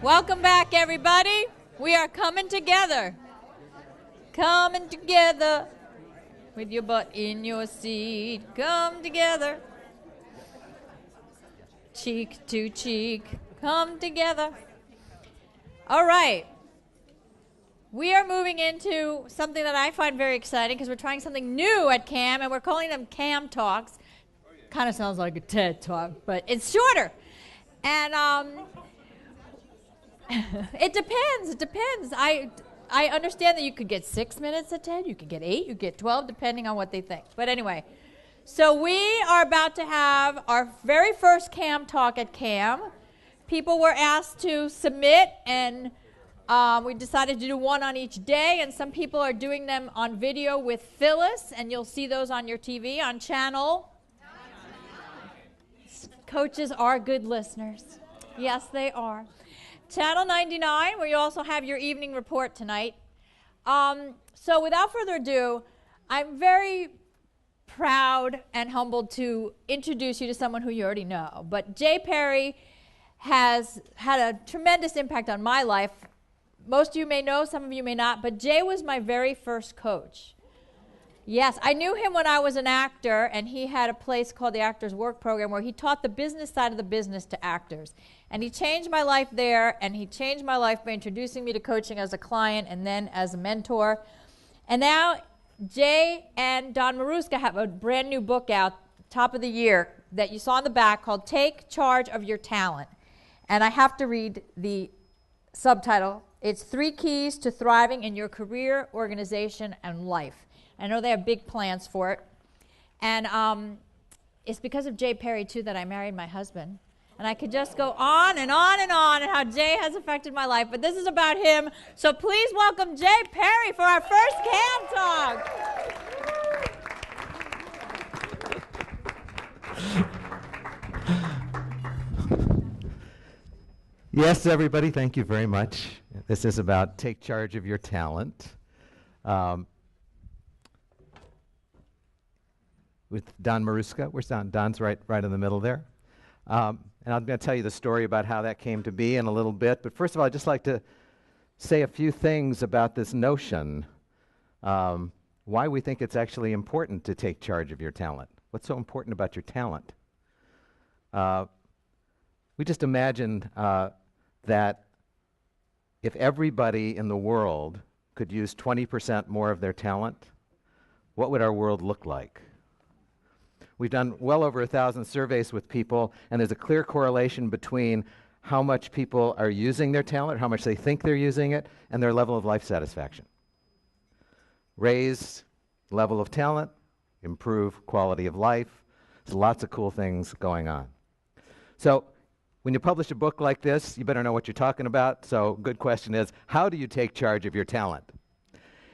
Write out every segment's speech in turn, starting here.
Welcome back, everybody. We are coming together. Coming together with your butt in your seat. Come together. Cheek to cheek. Come together. All right. We are moving into something that I find very exciting because we're trying something new at CAM, and we're calling them CAM Talks. Kind of sounds like a TED Talk, but it's shorter. And it depends. I understand that you could get 6 minutes at TED, you could get 8, you could get 12, depending on what they think. But anyway, so we are about to have our very first CAM Talk at CAM. People were asked to submit, and we decided to do one on each day, and some people are doing them on video with Phyllis, and you'll see those on your TV on channel. Coaches are good listeners. Yes, they are. Channel 99, where you also have your evening report tonight. So without further ado, I'm very proud and humbled to introduce you to someone who you already know. But Jay Perry has had a tremendous impact on my life. Most of you may know, some of you may not, but Jay was my very first coach. Yes, I knew him when I was an actor, and he had a place called the Actors Work Program where he taught the business side of the business to actors. And he changed my life there, and he changed my life by introducing me to coaching as a client and then as a mentor. And now Jay and Don Maruska have a brand new book out, top of the year, that you saw in the back called Take Charge of Your Talent. And I have to read the subtitle. It's 3 Keys to Thriving in Your Career, Organization, and Life. I know they have big plans for it. And it's because of Jay Perry, too, that I married my husband. And I could just go on and on and on and how Jay has affected my life. But this is about him. So please welcome Jay Perry for our first CAM Talk. Yes, everybody, thank you very much. This is about take charge of your talent. With Don Maruska. Where's Don? Don's right in the middle there. And I'm going to tell you the story about how that came to be in a little bit. But first of all, I'd just like to say a few things about this notion, why we think it's actually important to take charge of your talent. What's so important about your talent? We just imagined that if everybody in the world could use 20% more of their talent, what would our world look like? We've done well over 1,000 surveys with people, and there's a clear correlation between how much people are using their talent, how much they think they're using it, and their level of life satisfaction. Raise level of talent, improve quality of life. There's lots of cool things going on. So when you publish a book like this, you better know what you're talking about. So good question is, how do you take charge of your talent?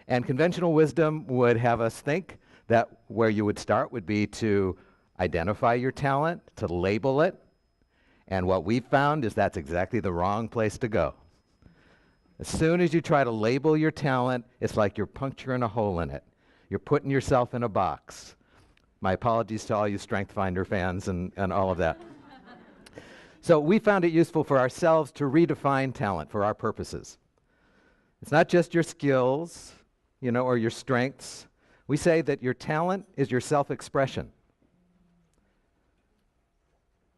And conventional wisdom would have us think that where you would start would be to identify your talent, to label it. And what we've found is that's exactly the wrong place to go. As soon as you try to label your talent, it's like you're puncturing a hole in it. You're putting yourself in a box. My apologies to all you Strength Finder fans and all of that. So we found it useful for ourselves to redefine talent for our purposes. It's not just your skills, or your strengths. We say that your talent is your self-expression.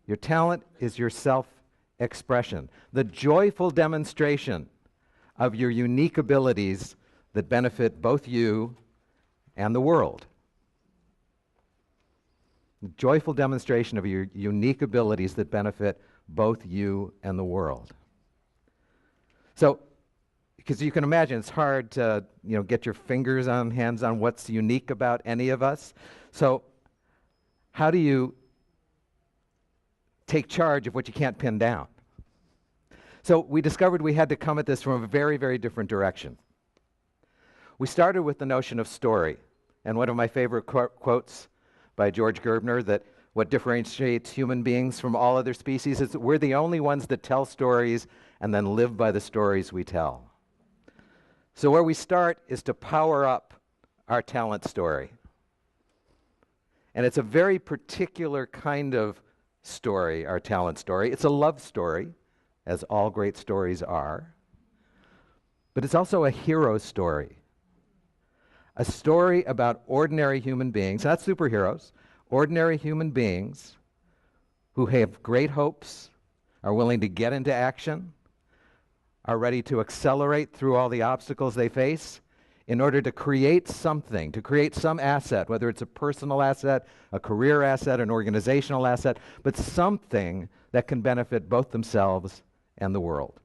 Your talent is your self-expression, the joyful demonstration of your unique abilities that benefit both you and the world. The joyful demonstration of your unique abilities that benefit both you and the world. So, because you can imagine it's hard to, get your hands on what's unique about any of us. So how do you take charge of what you can't pin down? So we discovered we had to come at this from a very, very different direction. We started with the notion of story. And one of my favorite quotes by George Gerbner, that what differentiates human beings from all other species is that we're the only ones that tell stories and then live by the stories we tell. So where we start is to power up our talent story. And it's a very particular kind of story, our talent story. It's a love story, as all great stories are, but it's also a hero story. A story about ordinary human beings, not superheroes, ordinary human beings who have great hopes, are willing to get into action, are ready to accelerate through all the obstacles they face in order to create something, to create some asset, whether it's a personal asset, a career asset, an organizational asset, but something that can benefit both themselves and the world.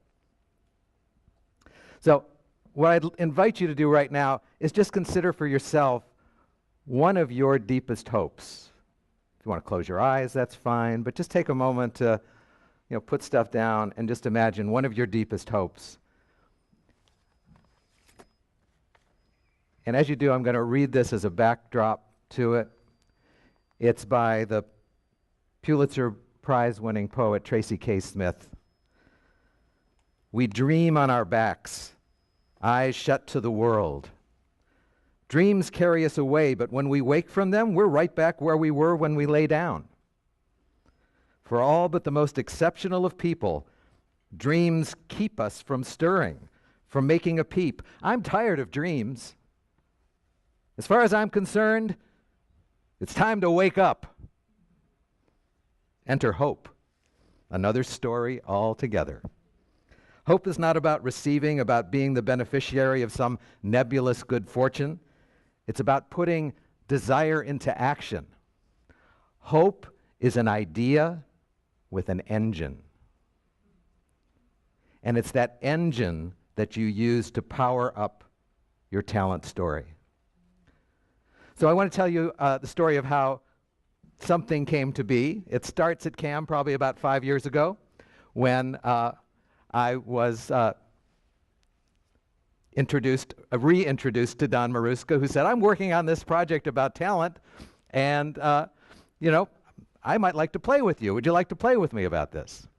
So what I'd invite you to do right now is just consider for yourself one of your deepest hopes. If you want to close your eyes, that's fine, but just take a moment to put stuff down and just imagine one of your deepest hopes. And as you do, I'm going to read this as a backdrop to it. It's by the Pulitzer Prize-winning poet Tracy K. Smith. We dream on our backs, eyes shut to the world. Dreams carry us away, but when we wake from them, we're right back where we were when we lay down. For all but the most exceptional of people, dreams keep us from stirring, from making a peep. I'm tired of dreams. As far as I'm concerned, it's time to wake up. Enter hope, another story altogether. Hope is not about receiving, about being the beneficiary of some nebulous good fortune. It's about putting desire into action. Hope is an idea with an engine. And it's that engine that you use to power up your talent story. So I want to tell you the story of how something came to be. It starts at CAM probably about 5 years ago when I was reintroduced to Don Maruska, who said, I'm working on this project about talent, and I might like to play with you. Would you like to play with me about this?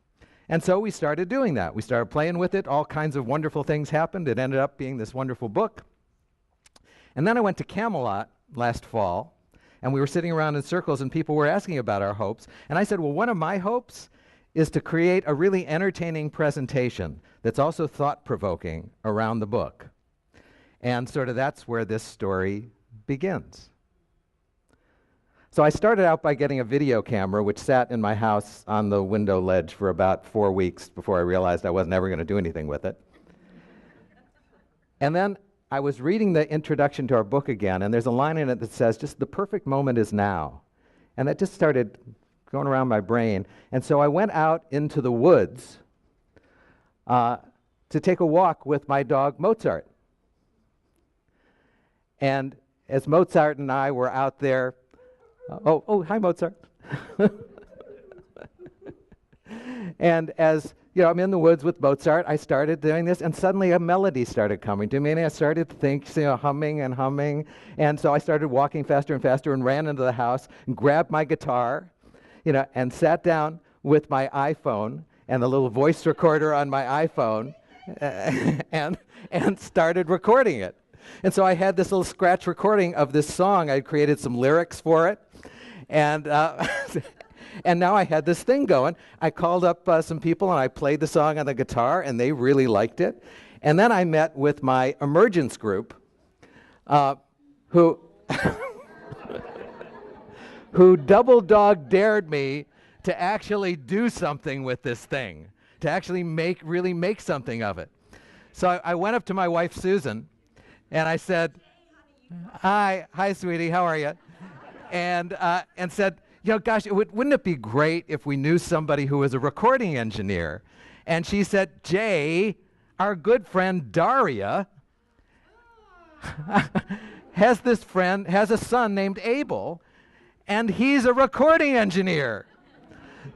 And so we started doing that. We started playing with it. All kinds of wonderful things happened. It ended up being this wonderful book. And then I went to Camelot last fall, and we were sitting around in circles, and people were asking about our hopes. And I said, well, one of my hopes is to create a really entertaining presentation that's also thought-provoking around the book. And sort of that's where this story begins. So I started out by getting a video camera, which sat in my house on the window ledge for about 4 weeks before I realized I wasn't ever going to do anything with it. And then I was reading the introduction to our book again, and there's a line in it that says, just the perfect moment is now. And that just started going around my brain. And so I went out into the woods to take a walk with my dog, Mozart. And as Mozart and I were out there, hi, Mozart. And as I'm in the woods with Mozart, I started doing this, and suddenly a melody started coming to me, and I started to think, humming and humming. And so I started walking faster and faster and ran into the house and grabbed my guitar, and sat down with my iPhone and the little voice recorder on my iPhone and started recording it. And so I had this little scratch recording of this song. I created some lyrics for it. And and now I had this thing going. I called up some people, and I played the song on the guitar, and they really liked it. And then I met with my emergence group, who who double dog dared me to actually do something with this thing, to actually really make something of it. So I went up to my wife, Susan, and I said, hi, sweetie, how are you? And said, gosh, wouldn't it be great if we knew somebody who was a recording engineer? And she said, Jay, our good friend Daria has a son named Abel, and he's a recording engineer.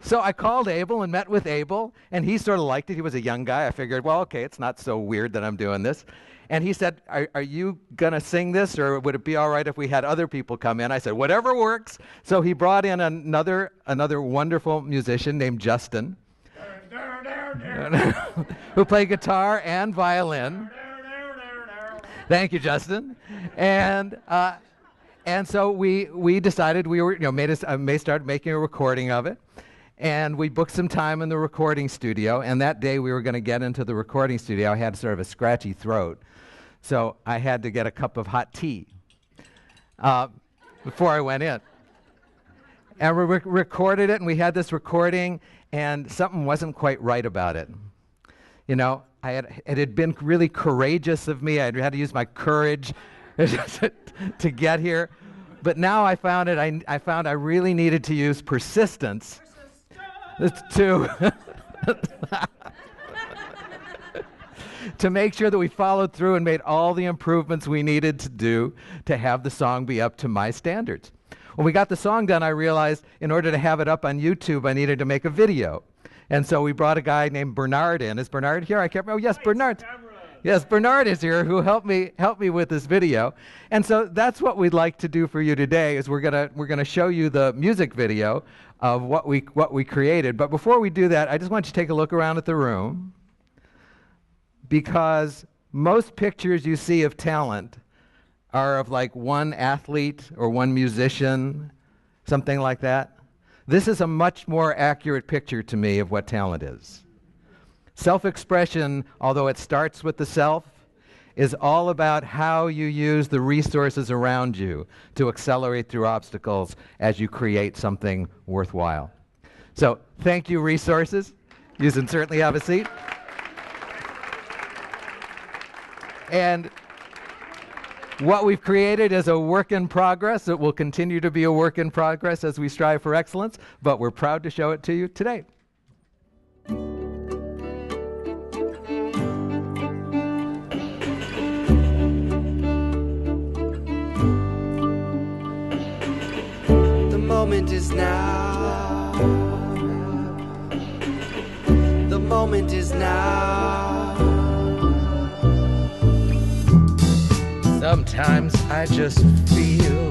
So I called Abel and met with Abel, and he sort of liked it. He was a young guy. I figured, well, okay, it's not so weird that I'm doing this. And he said, are you going to sing this, or would it be all right if we had other people come in? I said, whatever works. So he brought in another wonderful musician named Justin, who played guitar and violin. Thank you, Justin. And so we decided we were, may start making a recording of it. And we booked some time in the recording studio, and that day we were going to get into the recording studio. I had sort of a scratchy throat, so I had to get a cup of hot tea before I went in. And we recorded it, and we had this recording, and something wasn't quite right about it. You know, it had been really courageous of me. I had to use my courage to get here. But now I found I really needed to use persistence to to make sure that we followed through and made all the improvements we needed to do to have the song be up to my standards. When we got the song done, I realized in order to have it up on YouTube, I needed to make a video. And so we brought a guy named Bernard in. Is Bernard here? I can't remember. Oh, yes, Bernard. Yes, Bernard is here, who helped me with this video. And so that's what we'd like to do for you today. Is we're gonna show you the music video of what we created. But before we do that, I just want you to take a look around at the room, because most pictures you see of talent are of like one athlete or one musician, something like that. This is a much more accurate picture to me of what talent is. Self-expression, although it starts with the self, is all about how you use the resources around you to accelerate through obstacles as you create something worthwhile. So thank you, resources. You can certainly have a seat. And what we've created is a work in progress. It will continue to be a work in progress as we strive for excellence, but we're proud to show it to you today. The moment is now. The moment is now. Sometimes I just feel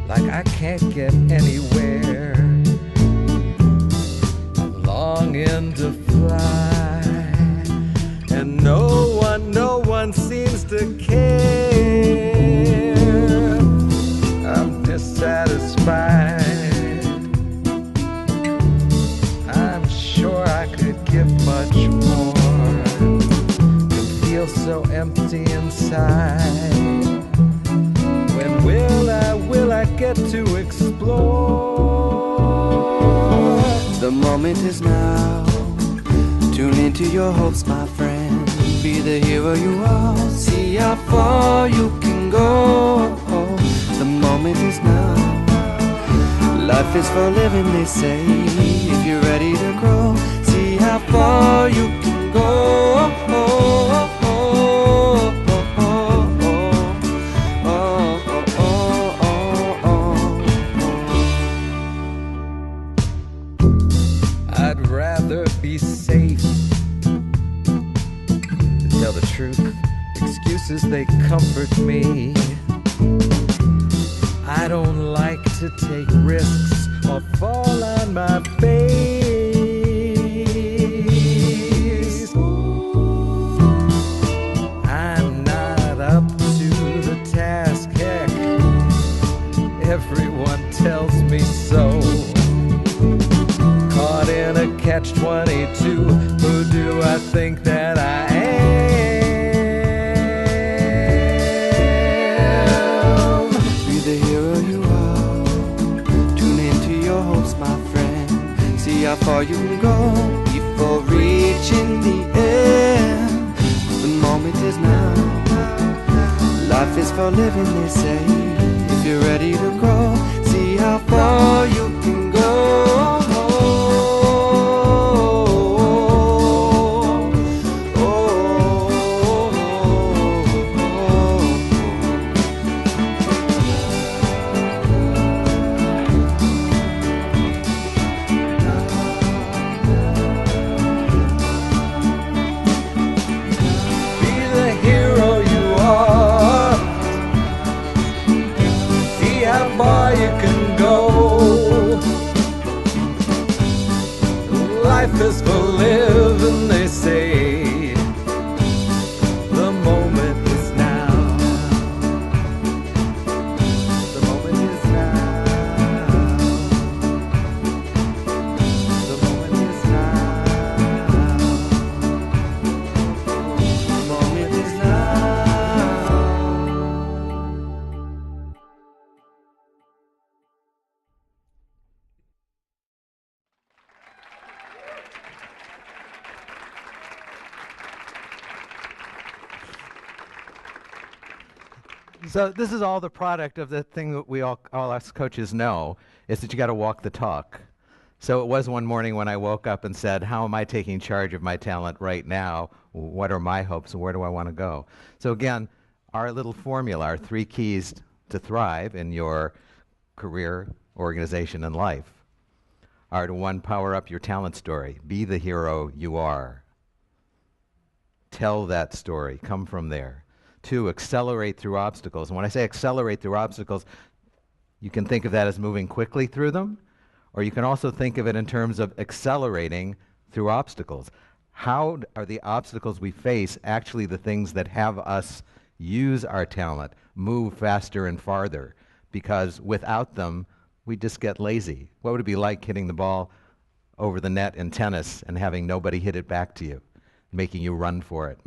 like I can't get anywhere. I'm longing to fly, and no one seems to care. I'm dissatisfied. I'm sure I could give much more. Feel so empty inside. When will I get to explore? The moment is now. Tune into your hopes, my friend. Be the hero you are. See how far you can go. The moment is now. Life is for living, they say. If you're ready to grow, see how far you can go. I'd rather be safe. To tell the truth, excuses, they comfort me. I don't like to take risks or fall on my face. I'm not up to the task, heck, everyone tells me so. Caught in a catch-22, who do I think that I am? Be the hero you are. Tune into your hopes, my friend. See how far you can go before reaching the end. The moment is now. Life is for living, they say. If you're ready to grow, see how far you can go. Life is for living, they say. The moment is now. The moment is now. So this is all the product of the thing that we all us coaches know, is that you got to walk the talk. So it was one morning when I woke up and said, how am I taking charge of my talent right now? What are my hopes and where do I want to go? So again, our little formula, our 3 keys to thrive in your career, organization, and life are to 1, power up your talent story. Be the hero you are. Tell that story. Come from there. 2, accelerate through obstacles. And when I say accelerate through obstacles, you can think of that as moving quickly through them, or you can also think of it in terms of accelerating through obstacles. How are the obstacles we face actually the things that have us use our talent, move faster and farther? Because without them, we just get lazy. What would it be like hitting the ball over the net in tennis and having nobody hit it back to you, making you run for it,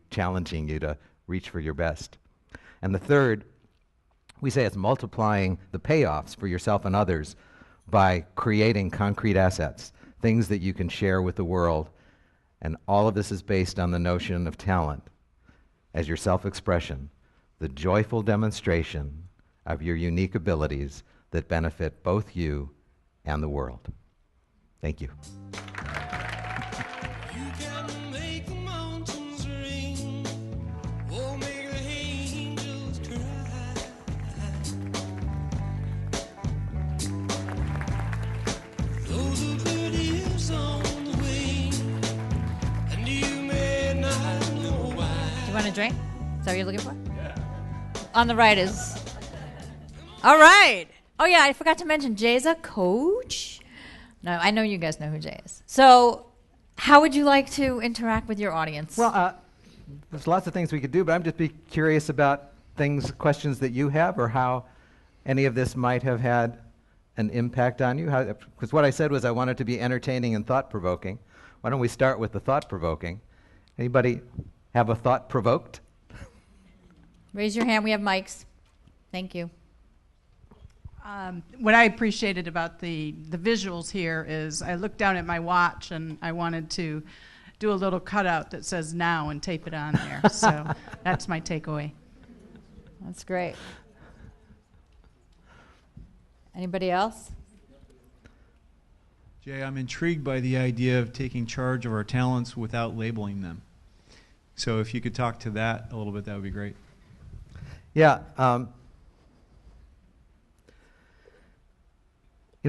challenging you to reach for your best? And the third, we say it's multiplying the payoffs for yourself and others by creating concrete assets, things that you can share with the world. And all of this is based on the notion of talent as your self-expression, the joyful demonstration of your unique abilities that benefit both you and the world. Thank you. You can make the mountains rain, or make the angels cry. Though the bird is on the wing, and you may not know why. Do you want a drink? Is that what you're looking for? Yeah. On the right is... All right. Oh, yeah, I forgot to mention, Jay's a coach. No, I know you guys know who Jay is. So how would you like to interact with your audience? Well, there's lots of things we could do, but I'm just curious about questions that you have, or how any of this might have had an impact on you. Because what I said was I wanted to be entertaining and thought-provoking. Why don't we start with the thought-provoking? Anybody have a thought provoked? Raise your hand. We have mics. Thank you. What I appreciated about the visuals here is I looked down at my watch and I wanted to do a little cutout that says now and tape it on there. So that's my takeaway. That's great. Anybody else? Jay, I'm intrigued by the idea of taking charge of our talents without labeling them. So if you could talk to that a little bit, that would be great. Yeah.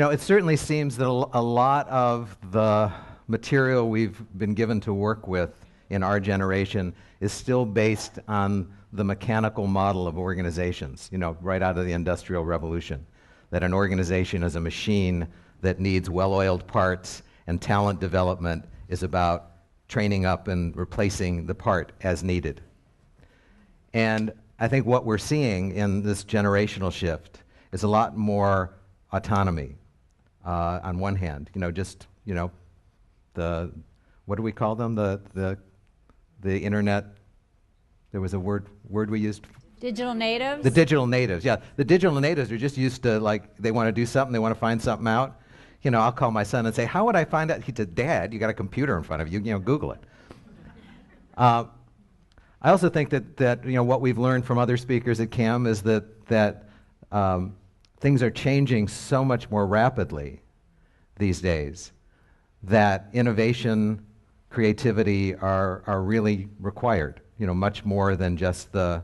It certainly seems that a lot of the material we've been given to work with in our generation is still based on the mechanical model of organizations, right out of the Industrial Revolution, that an organization is a machine that needs well-oiled parts, and talent development is about training up and replacing the part as needed. And I think what we're seeing in this generational shift is a lot more autonomy. On one hand, the what do we call them? The internet. There was a word we used. Digital natives? The digital natives, yeah. The digital natives are just used to, they want to do something, they want to find something out. I'll call my son and say, how would I find out? He said, Dad, you got a computer in front of you, Google it. I also think that what we've learned from other speakers at CAM is that things are changing so much more rapidly these days that innovation, creativity are really required, much more than just the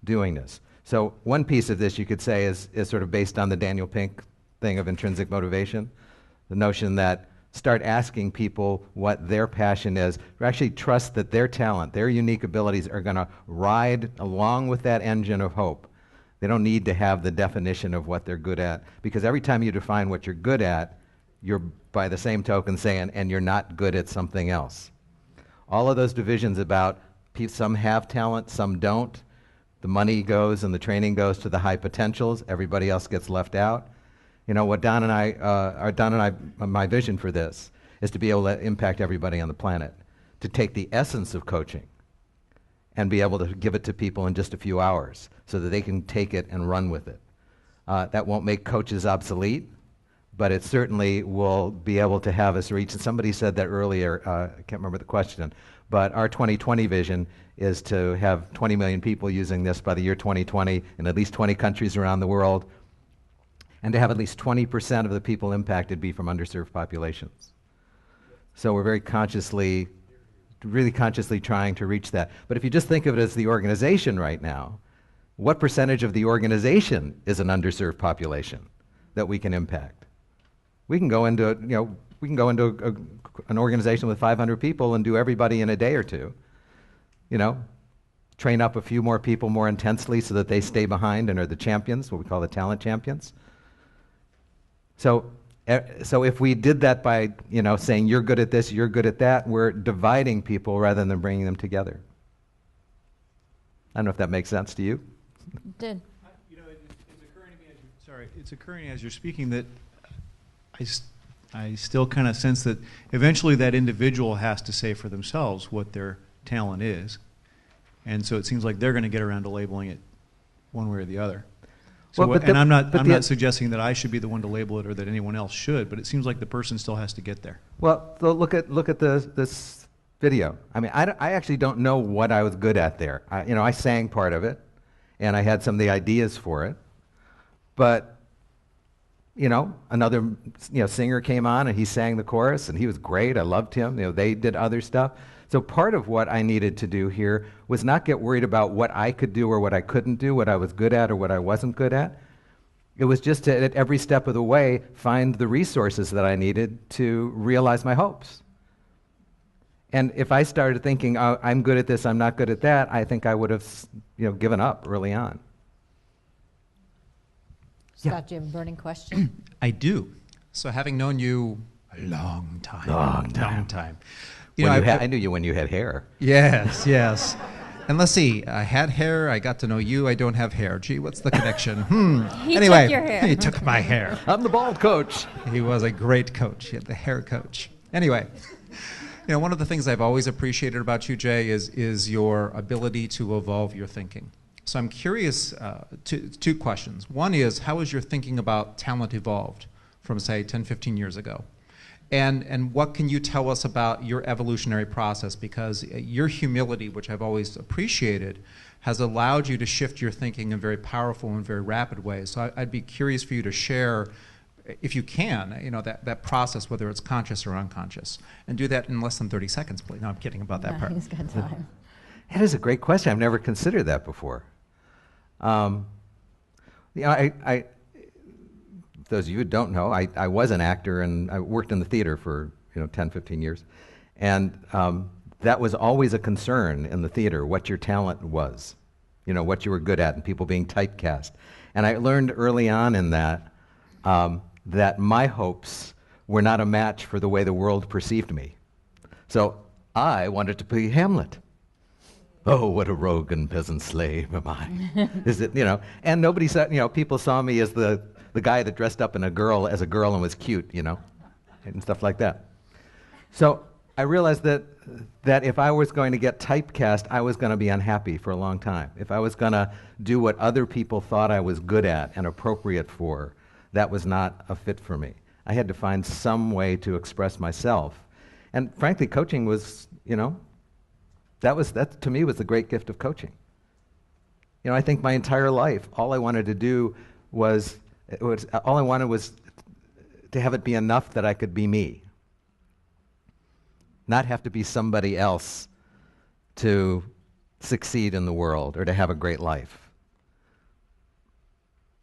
doing this. So one piece of this you could say is sort of based on the Daniel Pink thing of intrinsic motivation, the notion that start asking people what their passion is, or actually trust that their talent, their unique abilities are going to ride along with that engine of hope. They don't need to have the definition of what they're good at, because every time you define what you're good at, you're by the same token saying, and you're not good at something else. All of those divisions about some have talent, some don't, the money goes and the training goes to the high potentials, everybody else gets left out. What Don and I, my vision for this is to be able to impact everybody on the planet, to take the essence of coaching and be able to give it to people in just a few hours so that they can take it and run with it. That won't make coaches obsolete, but it certainly will be able to have us reach. And somebody said that earlier, I can't remember the question, But our 2020 vision is to have 20 million people using this by the year 2020 in at least 20 countries around the world, and to have at least 20% of the people impacted be from underserved populations. So we're very consciously, really consciously trying to reach that. But if you just think of it as the organization right now, what percentage of the organization is an underserved population that we can impact? We can go into, an organization with 500 people and do everybody in a day or two. Train up a few more people more intensely so that they stay behind and are the champions, what we call the talent champions. So if we did that by, saying you're good at this, you're good at that, we're dividing people rather than bringing them together. I don't know if that makes sense to you. It did. It's occurring as you're speaking that I still kind of sense that eventually that individual has to say for themselves what their talent is. And so it seems like they're going to get around to labeling it one way or the other. So I'm not suggesting that I should be the one to label it or that anyone else should, but it seems like the person still has to get there. Well, so look at this video. I mean, I actually don't know what I was good at there. I sang part of it, and I had some of the ideas for it. But another singer came on and he sang the chorus and he was great. I loved him. They did other stuff. So part of what I needed to do here was not get worried about what I could do or what I couldn't do, what I was good at or what I wasn't good at. It was just to, at every step of the way, find the resources that I needed to realize my hopes. And if I started thinking, oh, I'm good at this, I'm not good at that, I think I would have given up early on. Scott, do you have a burning question? I do. So having known you a long time. Long time. I knew you when you had hair. Yes. And let's see, I had hair, I got to know you, I don't have hair. Gee, what's the connection? Anyway, took your hair. He took my hair. I'm the bald coach. He was a great coach. He had the hair coach. Anyway, one of the things I've always appreciated about you, Jay, is your ability to evolve your thinking. So I'm curious, two questions. One is, how has your thinking about talent evolved from, say, 10, 15 years ago? And what can you tell us about your evolutionary process? Because your humility, which I've always appreciated, has allowed you to shift your thinking in very powerful and very rapid ways. So I'd be curious for you to share, if you can, that process, whether it's conscious or unconscious. And do that in less than 30 seconds, please. No, I'm kidding about that part. He's got time. That is a great question. I've never considered that before. Those of you who don't know, I was an actor and I worked in the theater for 10, 15 years. And that was always a concern in the theater, what your talent was, what you were good at, and people being typecast. And I learned early on in that that my hopes were not a match for the way the world perceived me. So I wanted to be Hamlet. Oh, what a rogue and peasant slave am I. Is it, and nobody said, people saw me as the guy that dressed up as a girl and was cute, and stuff like that. So I realized that if I was going to get typecast, I was going to be unhappy for a long time. If I was going to do what other people thought I was good at and appropriate for, that was not a fit for me. I had to find some way to express myself. And frankly, coaching was, that to me was the great gift of coaching. I think my entire life, all I wanted to have it be enough that I could be me. Not have to be somebody else to succeed in the world or to have a great life.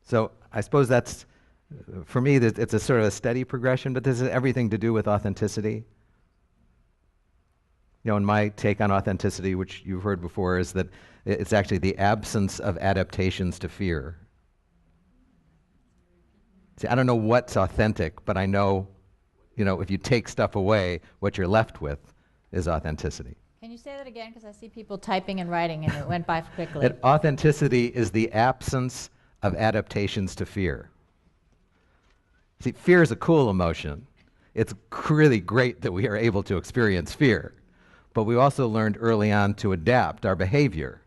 So I suppose that's, for me, it's a sort of a steady progression, but this has everything to do with authenticity. And my take on authenticity, which you've heard before, is that it's actually the absence of adaptations to fear. See, I don't know what's authentic, but I know, if you take stuff away, what you're left with is authenticity. Can you say that again? Because I see people typing and writing, and it went by quickly. That authenticity is the absence of adaptations to fear. See, fear is a cool emotion. It's really great that we are able to experience fear. But we also learned early on to adapt our behavior.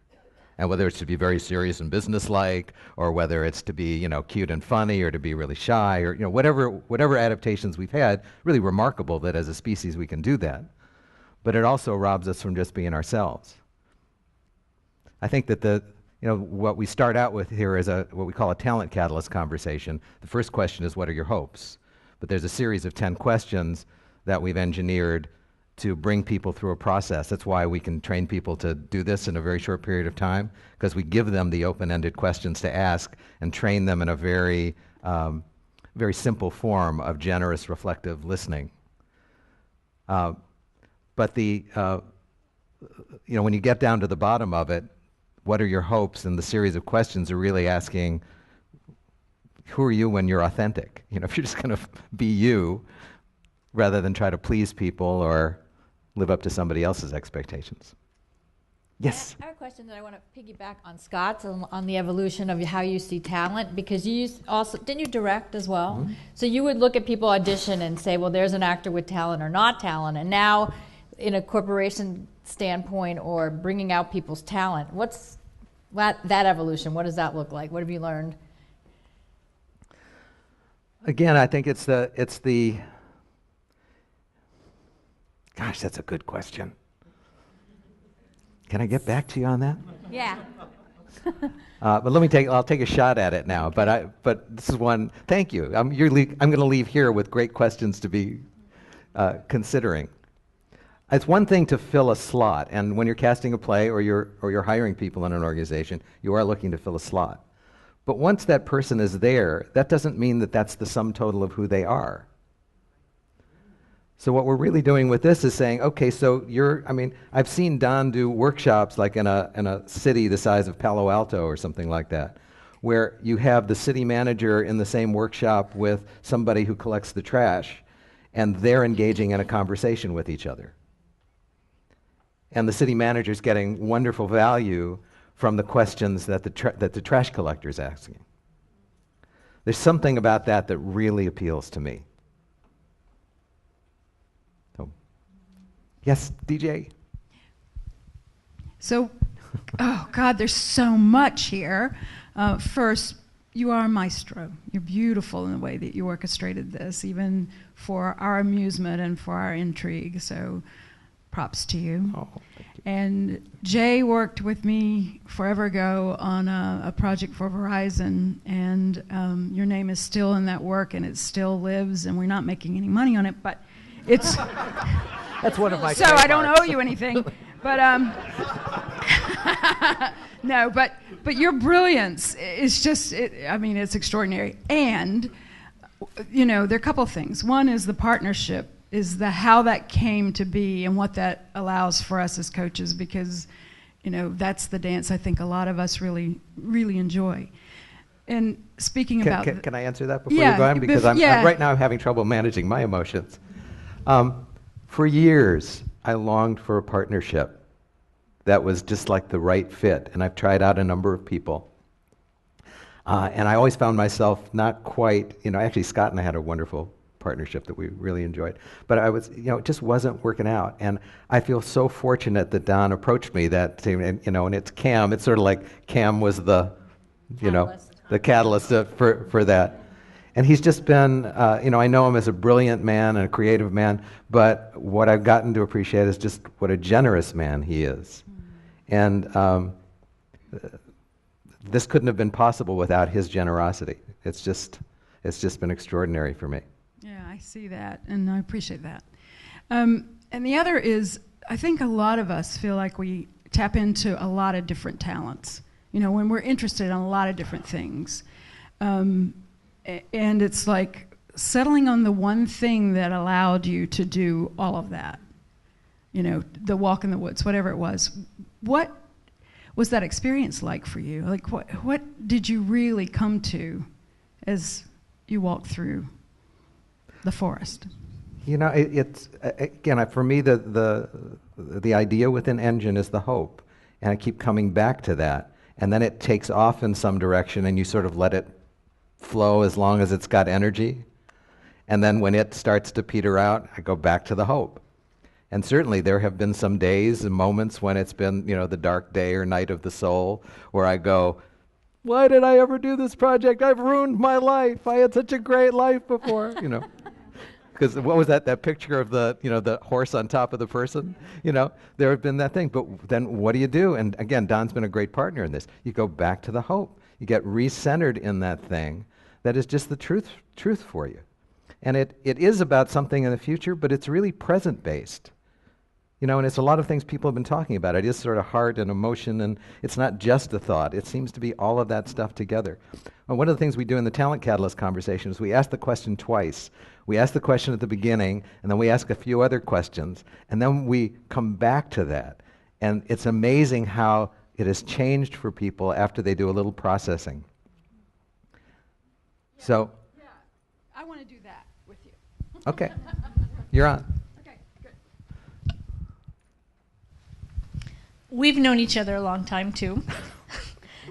And whether it's to be very serious and businesslike, or whether it's to be, cute and funny, or to be really shy, or whatever adaptations we've had, really remarkable that as a species we can do that. but it also robs us from just being ourselves. I think that what we start out with here is what we call a talent catalyst conversation. The first question is, what are your hopes? But there's a series of 10 questions that we've engineered to bring people through a process. That's why we can train people to do this in a very short period of time, because we give them the open-ended questions to ask and train them in a very, very simple form of generous, reflective listening. But when you get down to the bottom of it, what are your hopes? And the series of questions are really asking, who are you when you're authentic? If you're just going to be you, rather than try to please people or live up to somebody else's expectations. Yes? I have a question that I want to piggyback on Scott's on the evolution of how you see talent, because didn't you direct as well? Mm-hmm. So you would look at people audition and say, well, there's an actor with talent or not talent, and now in a corporation standpoint or bringing out people's talent, what's that evolution? What does that look like? What have you learned? Again, I think it's the gosh, that's a good question. Can I get back to you on that? Yeah. But I'll take a shot at it now. But this is one. Thank you. I'm going to leave here with great questions to be considering. It's one thing to fill a slot, and when you're casting a play or you're hiring people in an organization, you are looking to fill a slot. But once that person is there, that doesn't mean that that's the sum total of who they are. So what we're really doing with this is saying, okay, so I've seen Don do workshops like in a city the size of Palo Alto or something like that, where you have the city manager in the same workshop with somebody who collects the trash, and they're engaging in a conversation with each other. And the city manager's getting wonderful value from the questions that the trash collector is asking. There's something about that that really appeals to me. So, yes, DJ? So, oh God, there's so much here. First, you are a maestro. You're beautiful in the way that you orchestrated this, even for our amusement and for our intrigue. So, props to you. Oh, thank you. And Jay worked with me forever ago on a project for Verizon, and your name is still in that work, and it still lives, and we're not making any money on it, but it's... That's one of my So trademarks. I don't owe you anything, but no, but your brilliance is just, it's extraordinary. And, there are a couple of things. One is the partnership, is how that came to be and what that allows for us as coaches, because, that's the dance I think a lot of us really, really enjoy. And speaking about... Can I answer that before you go on? Because right now I'm having trouble managing my emotions. For years, I longed for a partnership that was just like the right fit, and I've tried out a number of people. And I always found myself not quite, actually Scott and I had a wonderful partnership that we really enjoyed. But it just wasn't working out. And I feel so fortunate that Don approached me and it's Cam. It's sort of like Cam was the catalyst for that. And he's just been, I know him as a brilliant man and a creative man, but what I've gotten to appreciate is just what a generous man he is. And this couldn't have been possible without his generosity. It's just been extraordinary for me. Yeah, I see that, and I appreciate that. And the other is, I think a lot of us feel like we tap into a lot of different talents, when we're interested in a lot of different things. And it's like settling on the one thing that allowed you to do all of that, the walk in the woods, whatever it was. What was that experience like for you? Like, what did you really come to as you walked through the forest? It's again, for me, the idea within Engine is the hope, and I keep coming back to that. And then it takes off in some direction, and you sort of let it flow as long as it's got energy. And then when it starts to peter out, I go back to the hope. And certainly there have been some days and moments when it's been, the dark day or night of the soul, where I go, why did I ever do this project? I've ruined my life. I had such a great life before, Because what was that picture of the horse on top of the person? There had been that thing. But then what do you do? And again, Don's been a great partner in this. You go back to the hope. You get recentered in that thing that is just the truth for you. And it is about something in the future, but it's really present-based. And it's a lot of things people have been talking about. It is sort of heart and emotion, and it's not just a thought. It seems to be all of that stuff together. And one of the things we do in the Talent Catalyst conversation is we ask the question twice. We ask the question at the beginning, and then we ask a few other questions, and then we come back to that. And it's amazing how it has changed for people after they do a little processing. So, I want to do that with you. okay, you're on. We've known each other a long time, too.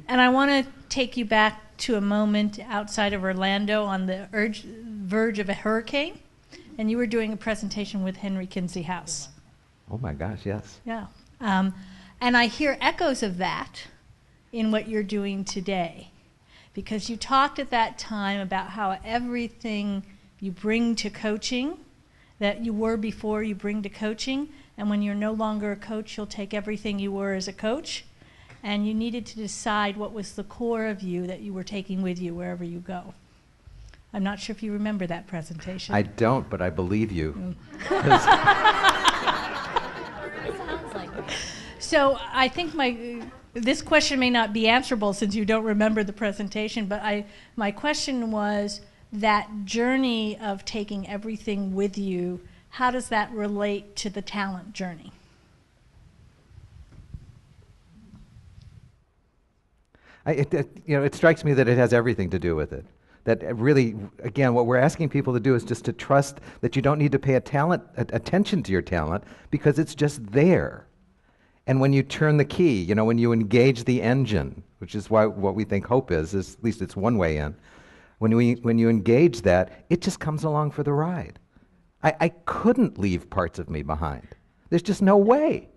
And I want to take you back to a moment outside of Orlando on the verge of a hurricane. And you were doing a presentation with Henry Kinsey House. Oh, my gosh, yes. Yeah. And I hear echoes of that in what you're doing today. Because you talked at that time about how everything you bring to coaching, that you were before you bring to coaching, and when you're no longer a coach, you'll take everything you were as a coach, and you needed to decide what was the core of you that you were taking with you wherever you go. I'm not sure if you remember that presentation. I don't, but I believe you. So I think this question may not be answerable since you don't remember the presentation, but my question was that journey of taking everything with you, how does that relate to the talent journey? It strikes me that it has everything to do with it. That really, again, what we're asking people to do is just to trust that you don't need to pay attention to your talent because it's just there. And when you turn the key, when you engage the engine, which is what we think hope is at least it's one way in, when you engage that, it just comes along for the ride. I couldn't leave parts of me behind. There's just no way.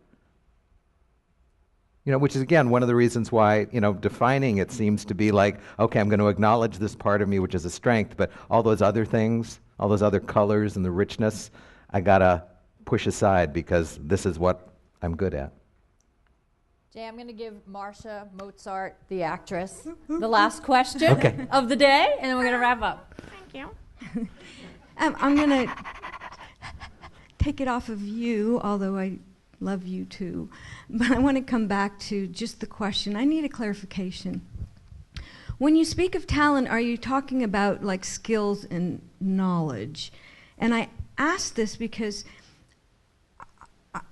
Which is, again, one of the reasons why, defining it seems to be like, okay, I'm going to acknowledge this part of me, which is a strength, but all those other things, all those other colors and the richness, I got to push aside because this is what I'm good at. Jay, I'm going to give Marcia Mozart, the actress, the last question of the day, and then we're going to wrap up. Thank you. I'm going to take it off of you, although I love you too. But I want to come back to just the question. I need a clarification. When you speak of talent, are you talking about like skills and knowledge? And I ask this because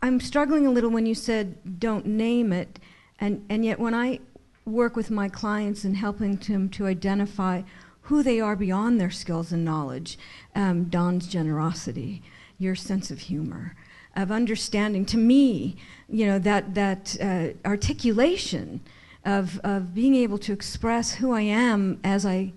I'm struggling a little when you said don't name it, and yet when I work with my clients and helping them to identify who they are beyond their skills and knowledge, Don's generosity, your sense of humor, of understanding, to me, that articulation of being able to express who I am as I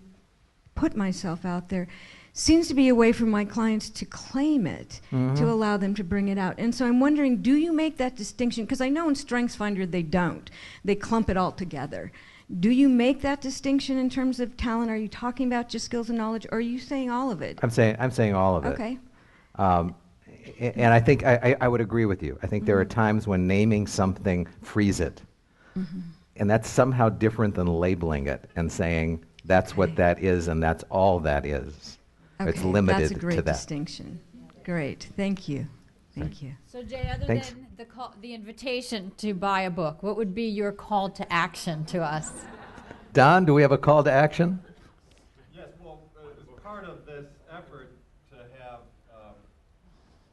put myself out there seems to be a way for my clients to claim it, to allow them to bring it out. And so I'm wondering, do you make that distinction? Because I know in StrengthsFinder they don't. They clump it all together. Do you make that distinction in terms of talent? Are you talking about just skills and knowledge, or are you saying all of it? I'm saying all of it. Okay. And I think I would agree with you. I think there are times when naming something frees it. And that's somehow different than labeling it and saying that's what that is and that's all that is. Okay, it's limited that's a great to that. distinction. Great, thank you. Thank you. So Jay, other Thanks. than the invitation to buy a book, what would be your call to action to us? Don, do we have a call to action? Yes, well, as part of this effort to have,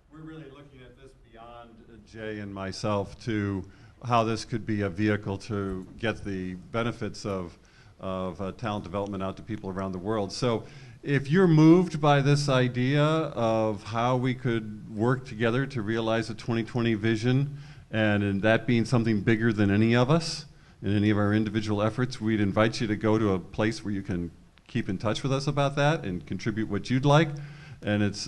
we're really looking at this beyond Jay and myself to how this could be a vehicle to get the benefits of talent development out to people around the world. So if you're moved by this idea of how we could work together to realize a 2020 vision, and in that being something bigger than any of us in any of our individual efforts, we'd invite you to go to a place where you can keep in touch with us about that and contribute what you'd like. And it's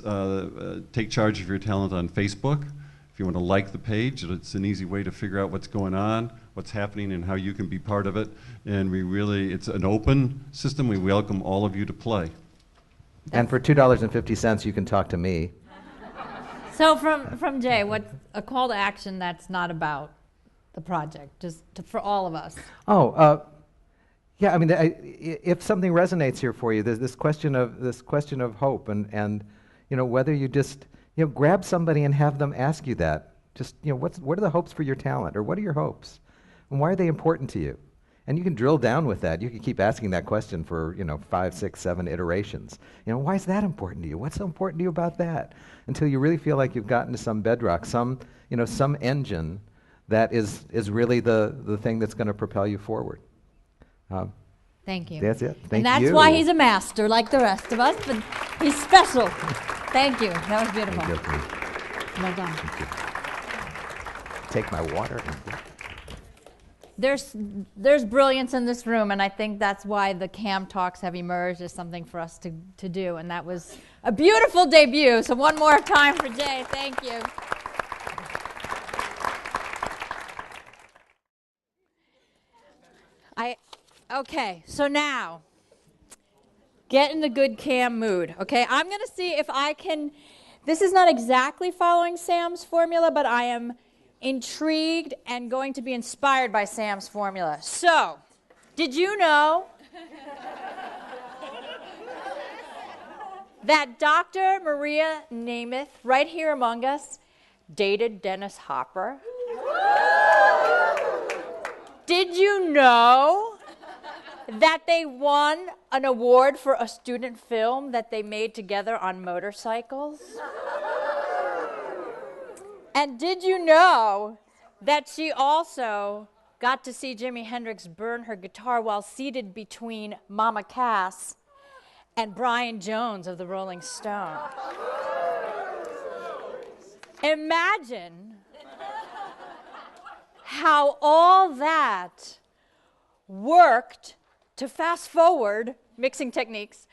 Take Charge of Your Talent on Facebook. If you want to like the page, it's an easy way to figure out what's going on, what's happening, and how you can be part of it. And it's an open system. We welcome all of you to play. And for $2.50, you can talk to me. So from Jay, what's a call to action that's not about the project, just for all of us? Yeah, I mean, if something resonates here for you, there's this question of hope, and whether you just grab somebody and have them ask you that. Just what are the hopes for your talent, or what are your hopes, and why are they important to you? And you can drill down with that. You can keep asking that question for 5, 6, 7 iterations. Why is that important to you? What's so important to you about that? Until you really feel like you've gotten to some bedrock, some engine that is really the thing that's going to propel you forward. Thank you. That's it. Thank you. And that's why he's a master, like the rest of us, but he's special. Thank you. That was beautiful. Thank you. Well done. Thank you. Take my water. There's brilliance in this room, and I think that's why the CAM talks have emerged as something for us to do, and that was a beautiful debut. So one more time for Jay. Thank you. Okay, so now, get in the good CAM mood, okay? I'm going to see if I can, this is not exactly following Sam's formula, but I am intrigued and going to be inspired by Sam's formula. So, did you know that Dr. Maria Nemeth, right here among us, dated Dennis Hopper? Did you know that they won an award for a student film that they made together on motorcycles? And did you know that she also got to see Jimi Hendrix burn her guitar while seated between Mama Cass and Brian Jones of the Rolling Stones? Imagine how all that worked to fast forward mixing techniques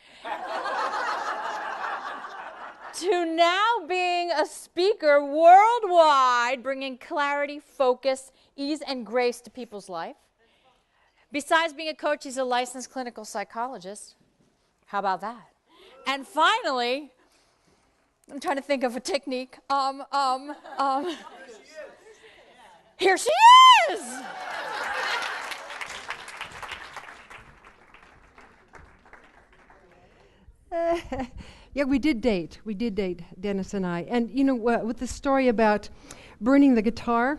to now being a speaker worldwide, bringing clarity, focus, ease, and grace to people's life. Besides being a coach, he's a licensed clinical psychologist. How about that? And finally, I'm trying to think of a technique. Here she is! Yeah, we did date. We did date, Dennis and I. And with the story about burning the guitar,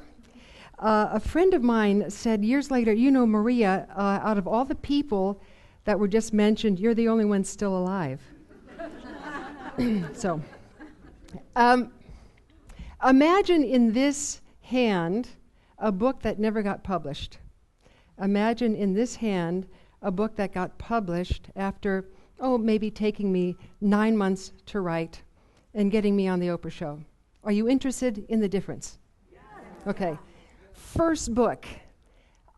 a friend of mine said years later, Maria, out of all the people that were just mentioned, you're the only one still alive. So, imagine in this hand a book that never got published. Imagine in this hand a book that got published after maybe taking me 9 months to write and getting me on the Oprah show. Are you interested in the difference? Yes. Okay. First book.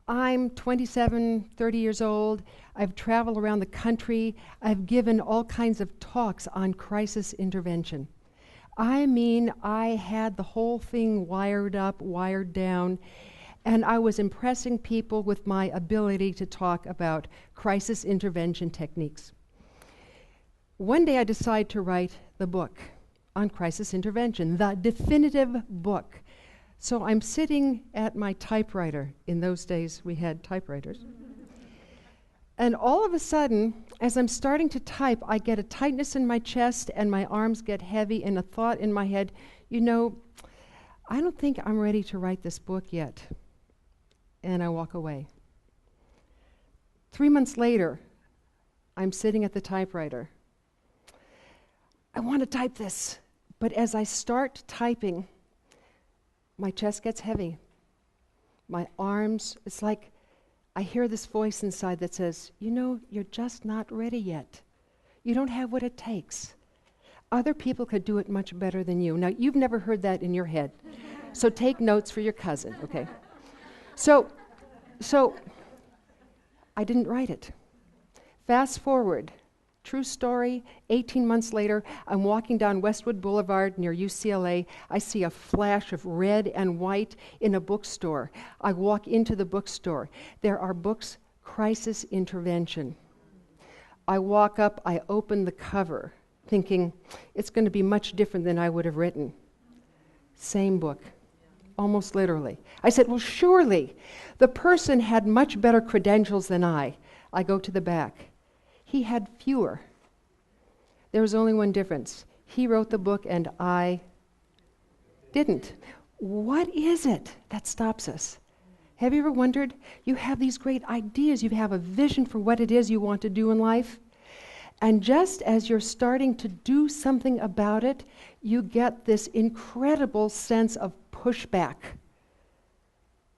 I'm 27, 30 years old. I've traveled around the country. I've given all kinds of talks on crisis intervention. I mean, I had the whole thing wired up, wired down, and I was impressing people with my ability to talk about crisis intervention techniques. One day I decided to write the book on crisis intervention, the definitive book. So I'm sitting at my typewriter. In those days, we had typewriters. And all of a sudden, as I'm starting to type, I get a tightness in my chest and my arms get heavy and a thought in my head, I don't think I'm ready to write this book yet. And I walk away. 3 months later, I'm sitting at the typewriter. I want to type this, but as I start typing, my chest gets heavy. My arms, it's like I hear this voice inside that says, you're just not ready yet. You don't have what it takes. Other people could do it much better than you. Now, you've never heard that in your head, so take notes for your cousin, okay? So I didn't write it. Fast forward. True story, 18 months later, I'm walking down Westwood Boulevard near UCLA. I see a flash of red and white in a bookstore. I walk into the bookstore. There are books, Crisis Intervention. I walk up, I open the cover. thinking it's going to be much different than I would have written. Same book, almost literally. I said, well, surely the person had much better credentials than I. I go to the back. He had fewer. There was only one difference. He wrote the book and I didn't. What is it that stops us? Have you ever wondered? You have these great ideas. You have a vision for what it is you want to do in life. And just as you're starting to do something about it, you get this incredible sense of pushback.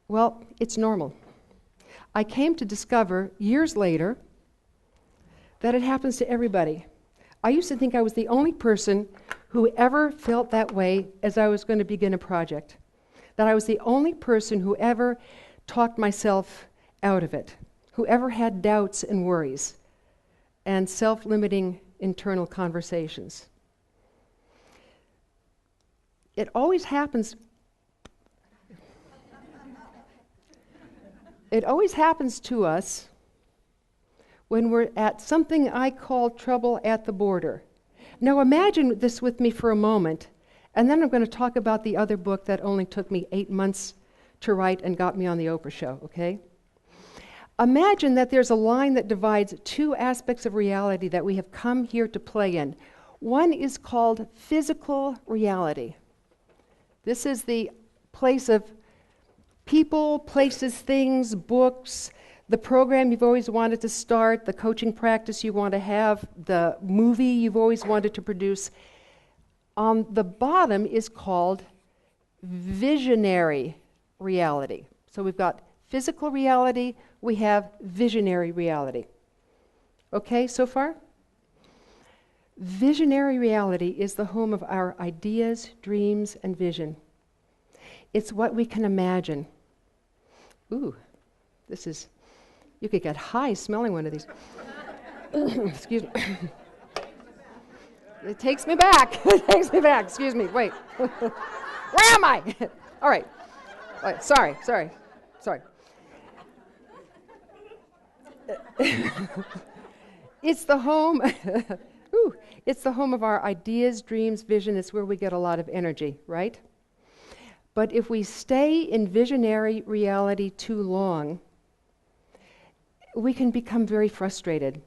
Well, it's normal. I came to discover years later that it happens to everybody. I used to think I was the only person who ever felt that way as I was going to begin a project. That I was the only person who ever talked myself out of it, who ever had doubts and worries and self-limiting internal conversations. It always happens. It always happens to us when we're at something I call trouble at the border. Now imagine this with me for a moment, and then I'm going to talk about the other book that only took me 8 months to write and got me on the Oprah show, okay? Imagine that there's a line that divides two aspects of reality that we have come here to play in. One is called physical reality. This is the place of people, places, things, books, the program you've always wanted to start, the coaching practice you want to have, the movie you've always wanted to produce. On the bottom is called visionary reality. So we've got physical reality, we have visionary reality. Okay, so far? Visionary reality is the home of our ideas, dreams, and vision. It's what we can imagine. Ooh, this is, you could get high smelling one of these. Excuse me. It takes me back. It takes me back. Excuse me. Wait. Where am I? All right. Sorry. It's the home. It's the home of our ideas, dreams, vision. It's where we get a lot of energy, right? But if we stay in visionary reality too long, we can become very frustrated.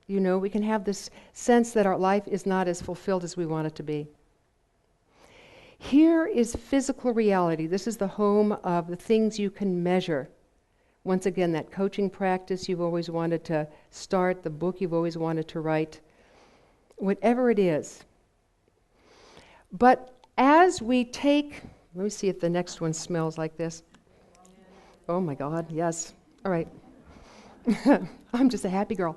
You know, we can have this sense that our life is not as fulfilled as we want it to be. Here is physical reality. This is the home of the things you can measure. Once again, that coaching practice you've always wanted to start, the book you've always wanted to write, whatever it is. But as we take, let me see if the next one smells like this. Oh my God, yes. All right. I'm just a happy girl.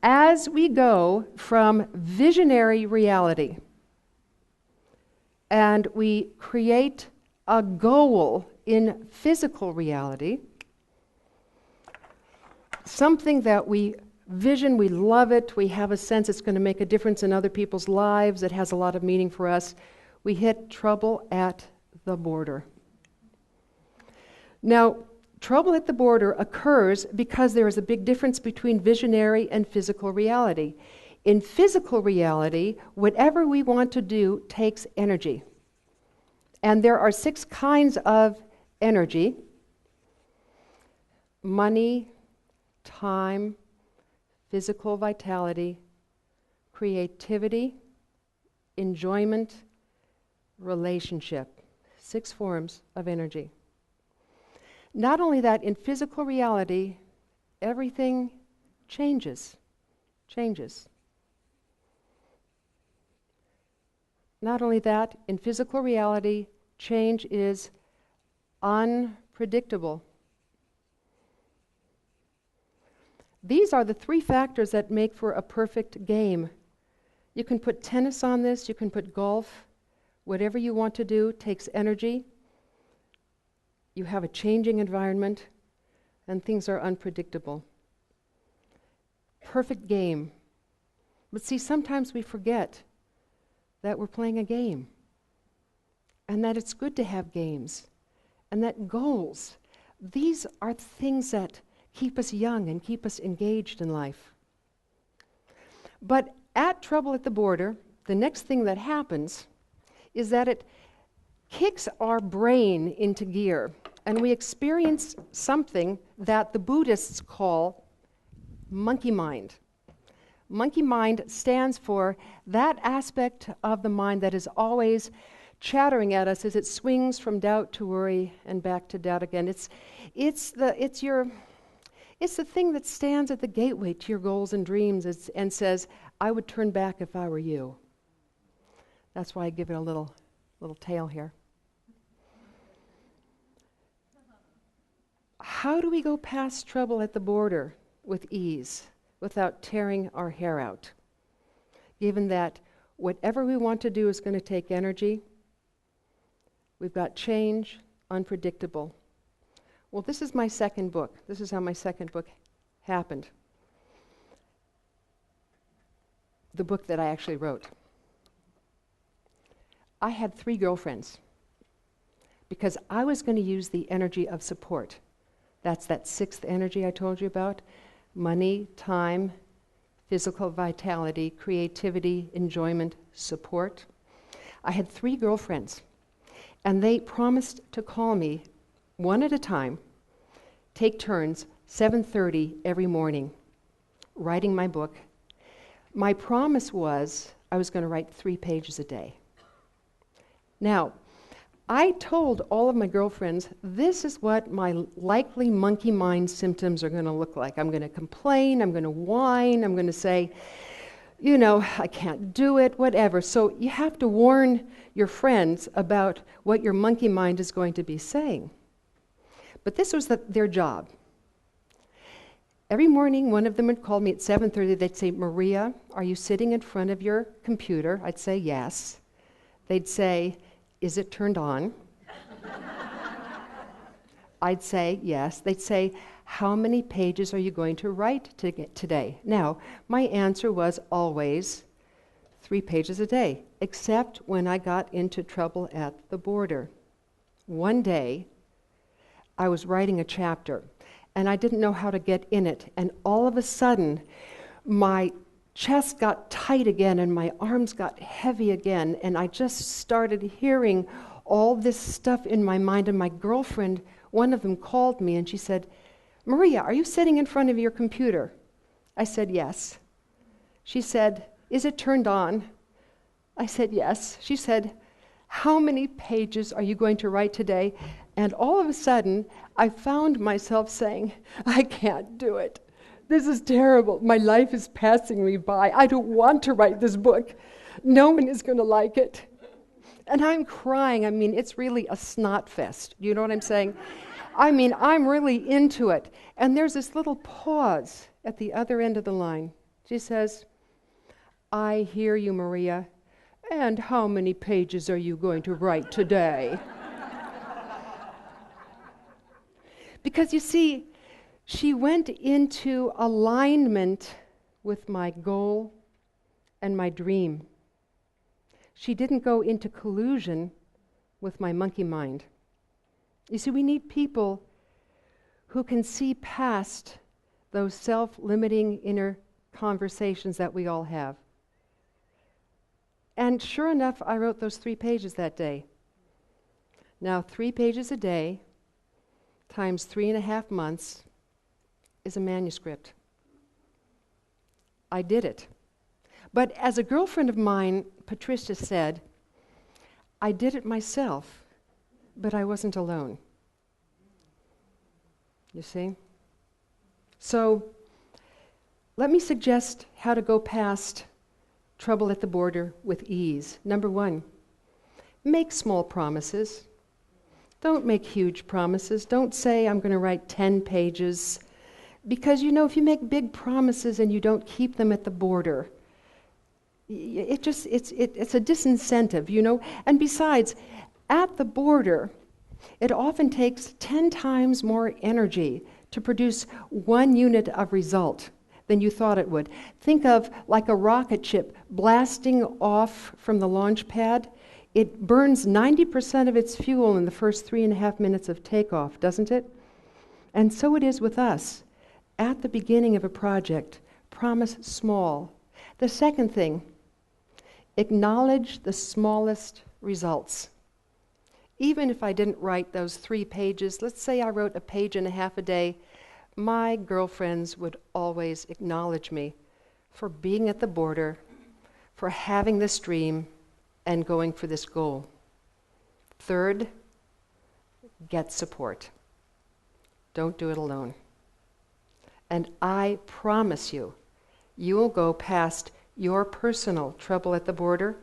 As we go from visionary reality and we create a goal in physical reality, something that we vision, we love it, we have a sense it's going to make a difference in other people's lives, it has a lot of meaning for us, we hit trouble at the border. Now, trouble at the border occurs because there is a big difference between visionary and physical reality. In physical reality, whatever we want to do takes energy. And there are 6 kinds of energy: money, time, physical vitality, creativity, enjoyment, relationship. 6 forms of energy. Not only that, in physical reality, everything changes. Not only that, in physical reality, change is unpredictable. These are the 3 factors that make for a perfect game. You can put tennis on this, you can put golf. Whatever you want to do takes energy. You have a changing environment, and things are unpredictable. Perfect game. But see, sometimes we forget that we're playing a game, and that it's good to have games, and that goals, these are things that keep us young and keep us engaged in life. But at Trouble at the Border, the next thing that happens is that it kicks our brain into gear, and we experience something that the Buddhists call monkey mind. Monkey mind stands for that aspect of the mind that is always chattering at us as it swings from doubt to worry and back to doubt again. It's the thing that stands at the gateway to your goals and dreams and says, I would turn back if I were you. That's why I give it a little tail here. How do we go past trouble at the border with ease without tearing our hair out? Given that whatever we want to do is going to take energy, we've got change, unpredictable. Well, this is my second book. This is how my second book happened. The book that I actually wrote. I had 3 girlfriends because I was going to use the energy of support. That's that 6th energy I told you about. Money, time, physical vitality, creativity, enjoyment, support. I had 3 girlfriends, and they promised to call me one at a time, take turns, 7:30 every morning, writing my book. My promise was I was going to write 3 pages a day. Now, I told all of my girlfriends, this is what my likely monkey mind symptoms are going to look like. I'm going to complain, I'm going to whine, I'm going to say, you know, I can't do it, whatever. So you have to warn your friends about what your monkey mind is going to be saying. But this was their job. Every morning, one of them would call me at 7:30. They'd say, Maria, are you sitting in front of your computer? I'd say, yes. They'd say, is it turned on? I'd say, yes. They'd say, how many pages are you going to write today? Now, my answer was always 3 pages a day, except when I got into trouble at the border. One day, I was writing a chapter, and I didn't know how to get in it, and all of a sudden, my chest got tight again and my arms got heavy again, and I just started hearing all this stuff in my mind. And my girlfriend, one of them, called me and she said, Maria, are you sitting in front of your computer? I said, yes. She said, is it turned on? I said, yes. She said, how many pages are you going to write today? And all of a sudden, I found myself saying, I can't do it. This is terrible. My life is passing me by. I don't want to write this book. No one is going to like it. And I'm crying. I mean, it's really a snot fest. You know what I'm saying? I mean, I'm really into it. And there's this little pause at the other end of the line. She says, I hear you, Maria. And how many pages are you going to write today? Because you see, she went into alignment with my goal and my dream. She didn't go into collusion with my monkey mind. You see, we need people who can see past those self-limiting inner conversations that we all have. And sure enough, I wrote those 3 pages that day. Now, 3 pages a day times 3.5 months is a manuscript. I did it. But as a girlfriend of mine, Patricia, said, I did it myself, but I wasn't alone. You see? So let me suggest how to go past trouble at the border with ease. Number 1, make small promises. Don't make huge promises. Don't say, I'm going to write 10 pages. Because, you know, if you make big promises and you don't keep them at the border, it's a disincentive, you know. And besides, at the border, it often takes 10 times more energy to produce 1 unit of result than you thought it would. Think of like a rocket ship blasting off from the launch pad. It burns 90% of its fuel in the first 3.5 minutes of takeoff, doesn't it? And so it is with us. At the beginning of a project, promise small. The second thing, acknowledge the smallest results. Even if I didn't write those 3 pages, let's say I wrote a page and a half a day, my girlfriends would always acknowledge me for being at the border, for having this dream, and going for this goal. Third, get support. Don't do it alone. And I promise you, you will go past your personal trouble at the border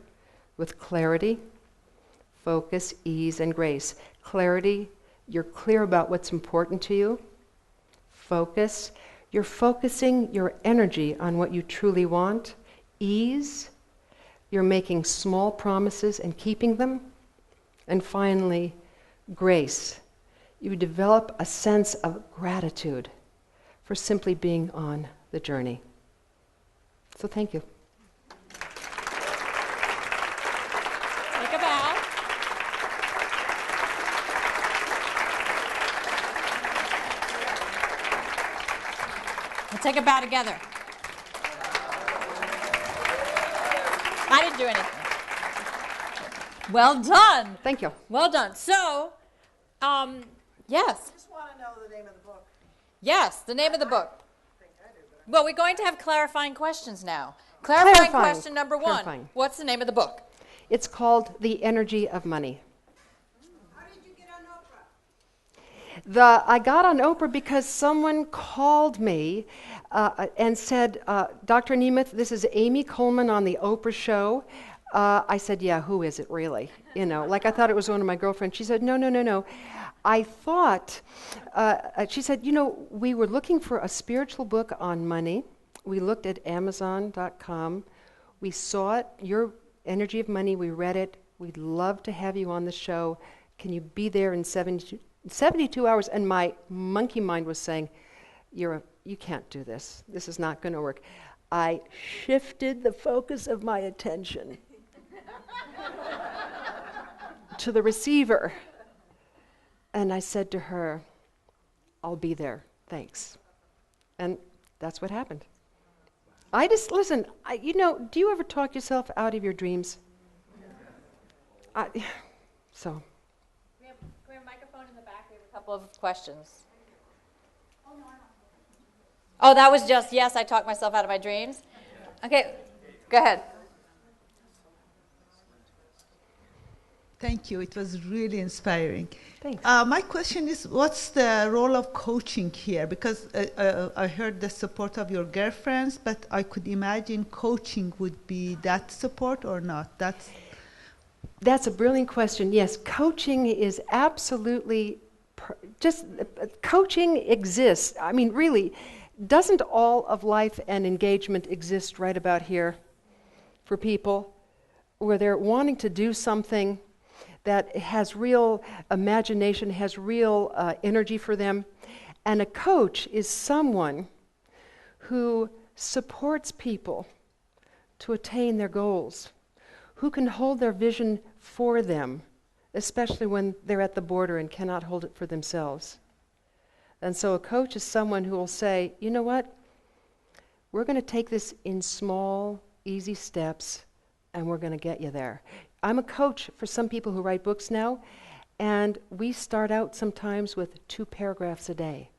with clarity, focus, ease, and grace. Clarity, you're clear about what's important to you. Focus, you're focusing your energy on what you truly want. Ease, you're making small promises and keeping them. And finally, grace, you develop a sense of gratitude for simply being on the journey. So thank you. Take a bow. We'll take a bow together. I didn't do anything. Well done. Thank you. Well done. So, yes. I just want to know the name of the book. Yes, the name of the book. Well, we're going to have clarifying questions now. Clarifying question number 1. Clarifying. What's the name of the book? It's called The Energy of Money. How did you get on Oprah? I got on Oprah because someone called me and said, Dr. Nemeth, this is Amy Coleman on the Oprah show. I said, yeah, who is it really? You know, like I thought it was one of my girlfriends. She said, no. I thought, she said, you know, we were looking for a spiritual book on money. We looked at Amazon.com. We saw it, your Energy of Money. We read it. We'd love to have you on the show. Can you be there in 72 hours? And my monkey mind was saying, you can't do this. This is not going to work. I shifted the focus of my attention to the receiver. And I said to her, I'll be there, thanks. And that's what happened. I just, listen, you know, do you ever talk yourself out of your dreams? So. We have a microphone in the back. We have a couple of questions. Oh, that was just, yes, I talked myself out of my dreams. Okay, go ahead. Thank you. It was really inspiring. Thanks. My question is, what's the role of coaching here? Because I heard the support of your girlfriends, but I could imagine coaching would be that support or not. That's a brilliant question. Yes, coaching is absolutely, coaching exists. I mean, really, doesn't all of life and engagement exist right about here for people where they're wanting to do something that has real imagination, has real energy for them? And a coach is someone who supports people to attain their goals, who can hold their vision for them, especially when they're at the border and cannot hold it for themselves. And so a coach is someone who will say, you know what? We're going to take this in small, easy steps, and we're going to get you there. I'm a coach for some people who write books now, and we start out sometimes with 2 paragraphs a day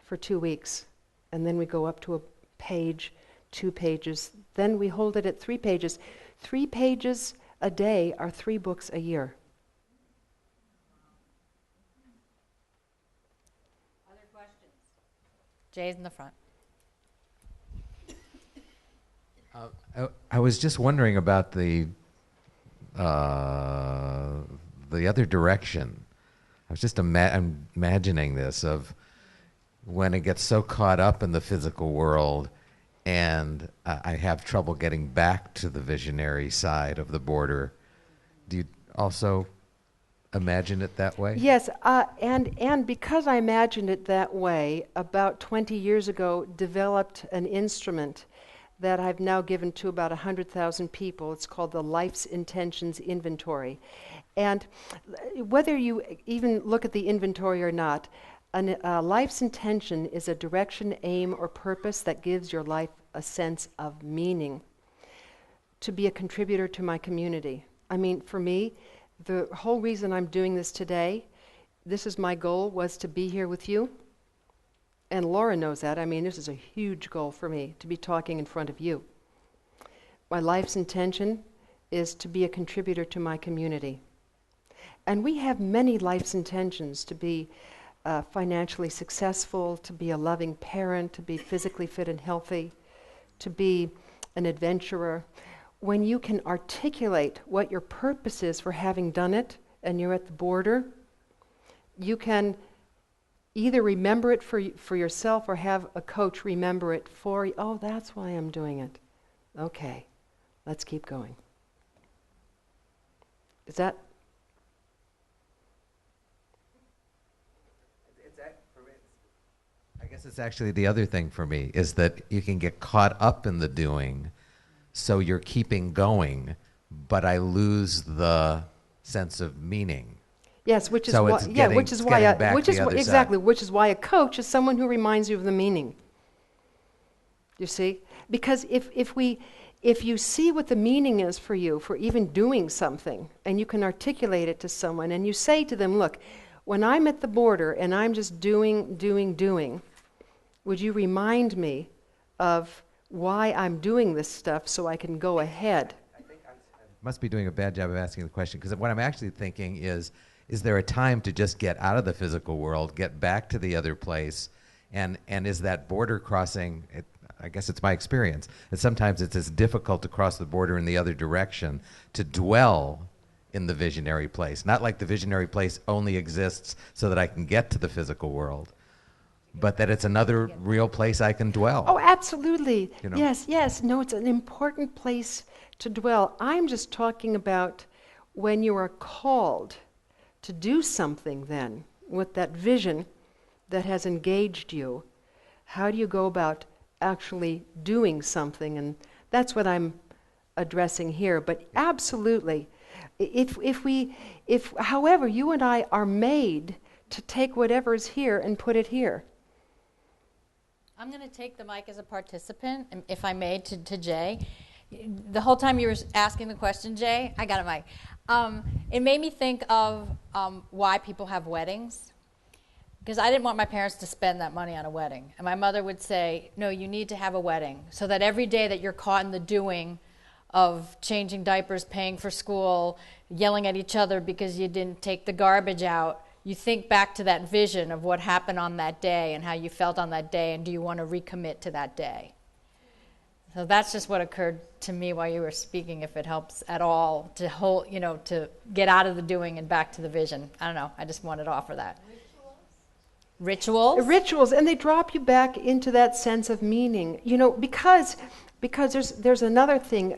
for 2 weeks. And then we go up to a page, 2 pages. Then we hold it at 3 pages. 3 pages a day are 3 books a year. Other questions? Jay's in the front. I was just wondering about the other direction. I was just imagining this of when it gets so caught up in the physical world and I have trouble getting back to the visionary side of the border. Do you also imagine it that way? Yes, and because I imagined it that way, about 20 years ago, developed an instrument that I've now given to about 100,000 people. It's called the Life's Intentions Inventory. And whether you even look at the inventory or not, Life's intention is a direction, aim, or purpose that gives your life a sense of meaning. To be a contributor to my community. I mean, for me, the whole reason I'm doing this today, this is my goal, was to be here with you. And Laura knows that. I mean, this is a huge goal for me, to be talking in front of you. My life's intention is to be a contributor to my community. And we have many life's intentions: to be financially successful, to be a loving parent, to be physically fit and healthy, to be an adventurer. When you can articulate what your purpose is for having done it, and you're at the border, you can either remember it for yourself or have a coach remember it for you. Oh, that's why I'm doing it. Okay, let's keep going. Is that? I guess it's actually the other thing for me, is that you can get caught up in the doing, so you're keeping going, but I lose the sense of meaning. Yes, which is So why, it's yeah, getting- which is it's why, getting back which to is the other exactly, side. which is why a coach is someone who reminds you of the meaning. You see, because if you see what the meaning is for you, for even doing something, and you can articulate it to someone, and you say to them, look, when I'm at the border and I'm just doing, would you remind me of why I'm doing this stuff so I can go ahead? I think I must be doing a bad job of asking the question, because what I'm actually thinking is there a time to just get out of the physical world, get back to the other place, and is that border crossing, I guess it's my experience, that sometimes it's as difficult to cross the border in the other direction, to dwell in the visionary place. Not like the visionary place only exists so that I can get to the physical world, but that it's another real place I can dwell. Oh, absolutely. You know? Yes. No, it's an important place to dwell. I'm just talking about when you are called to do something then, with that vision that has engaged you. How do you go about actually doing something? And that's what I'm addressing here. But absolutely, however, you and I are made to take whatever is here and put it here. I'm going to take the mic as a participant, if I may, to Jay. The whole time you were asking the question, Jay, I got a mic. It made me think of why people have weddings. Because I didn't want my parents to spend that money on a wedding. And my mother would say, no, you need to have a wedding, so that every day that you're caught in the doing of changing diapers, paying for school, yelling at each other because you didn't take the garbage out, you think back to that vision of what happened on that day and how you felt on that day, and do you want to recommit to that day? So that's just what occurred to me while you were speaking, if it helps at all to hold, to get out of the doing and back to the vision. I don't know, I just wanted to offer that. Rituals, and they drop you back into that sense of meaning. Because there's another thing.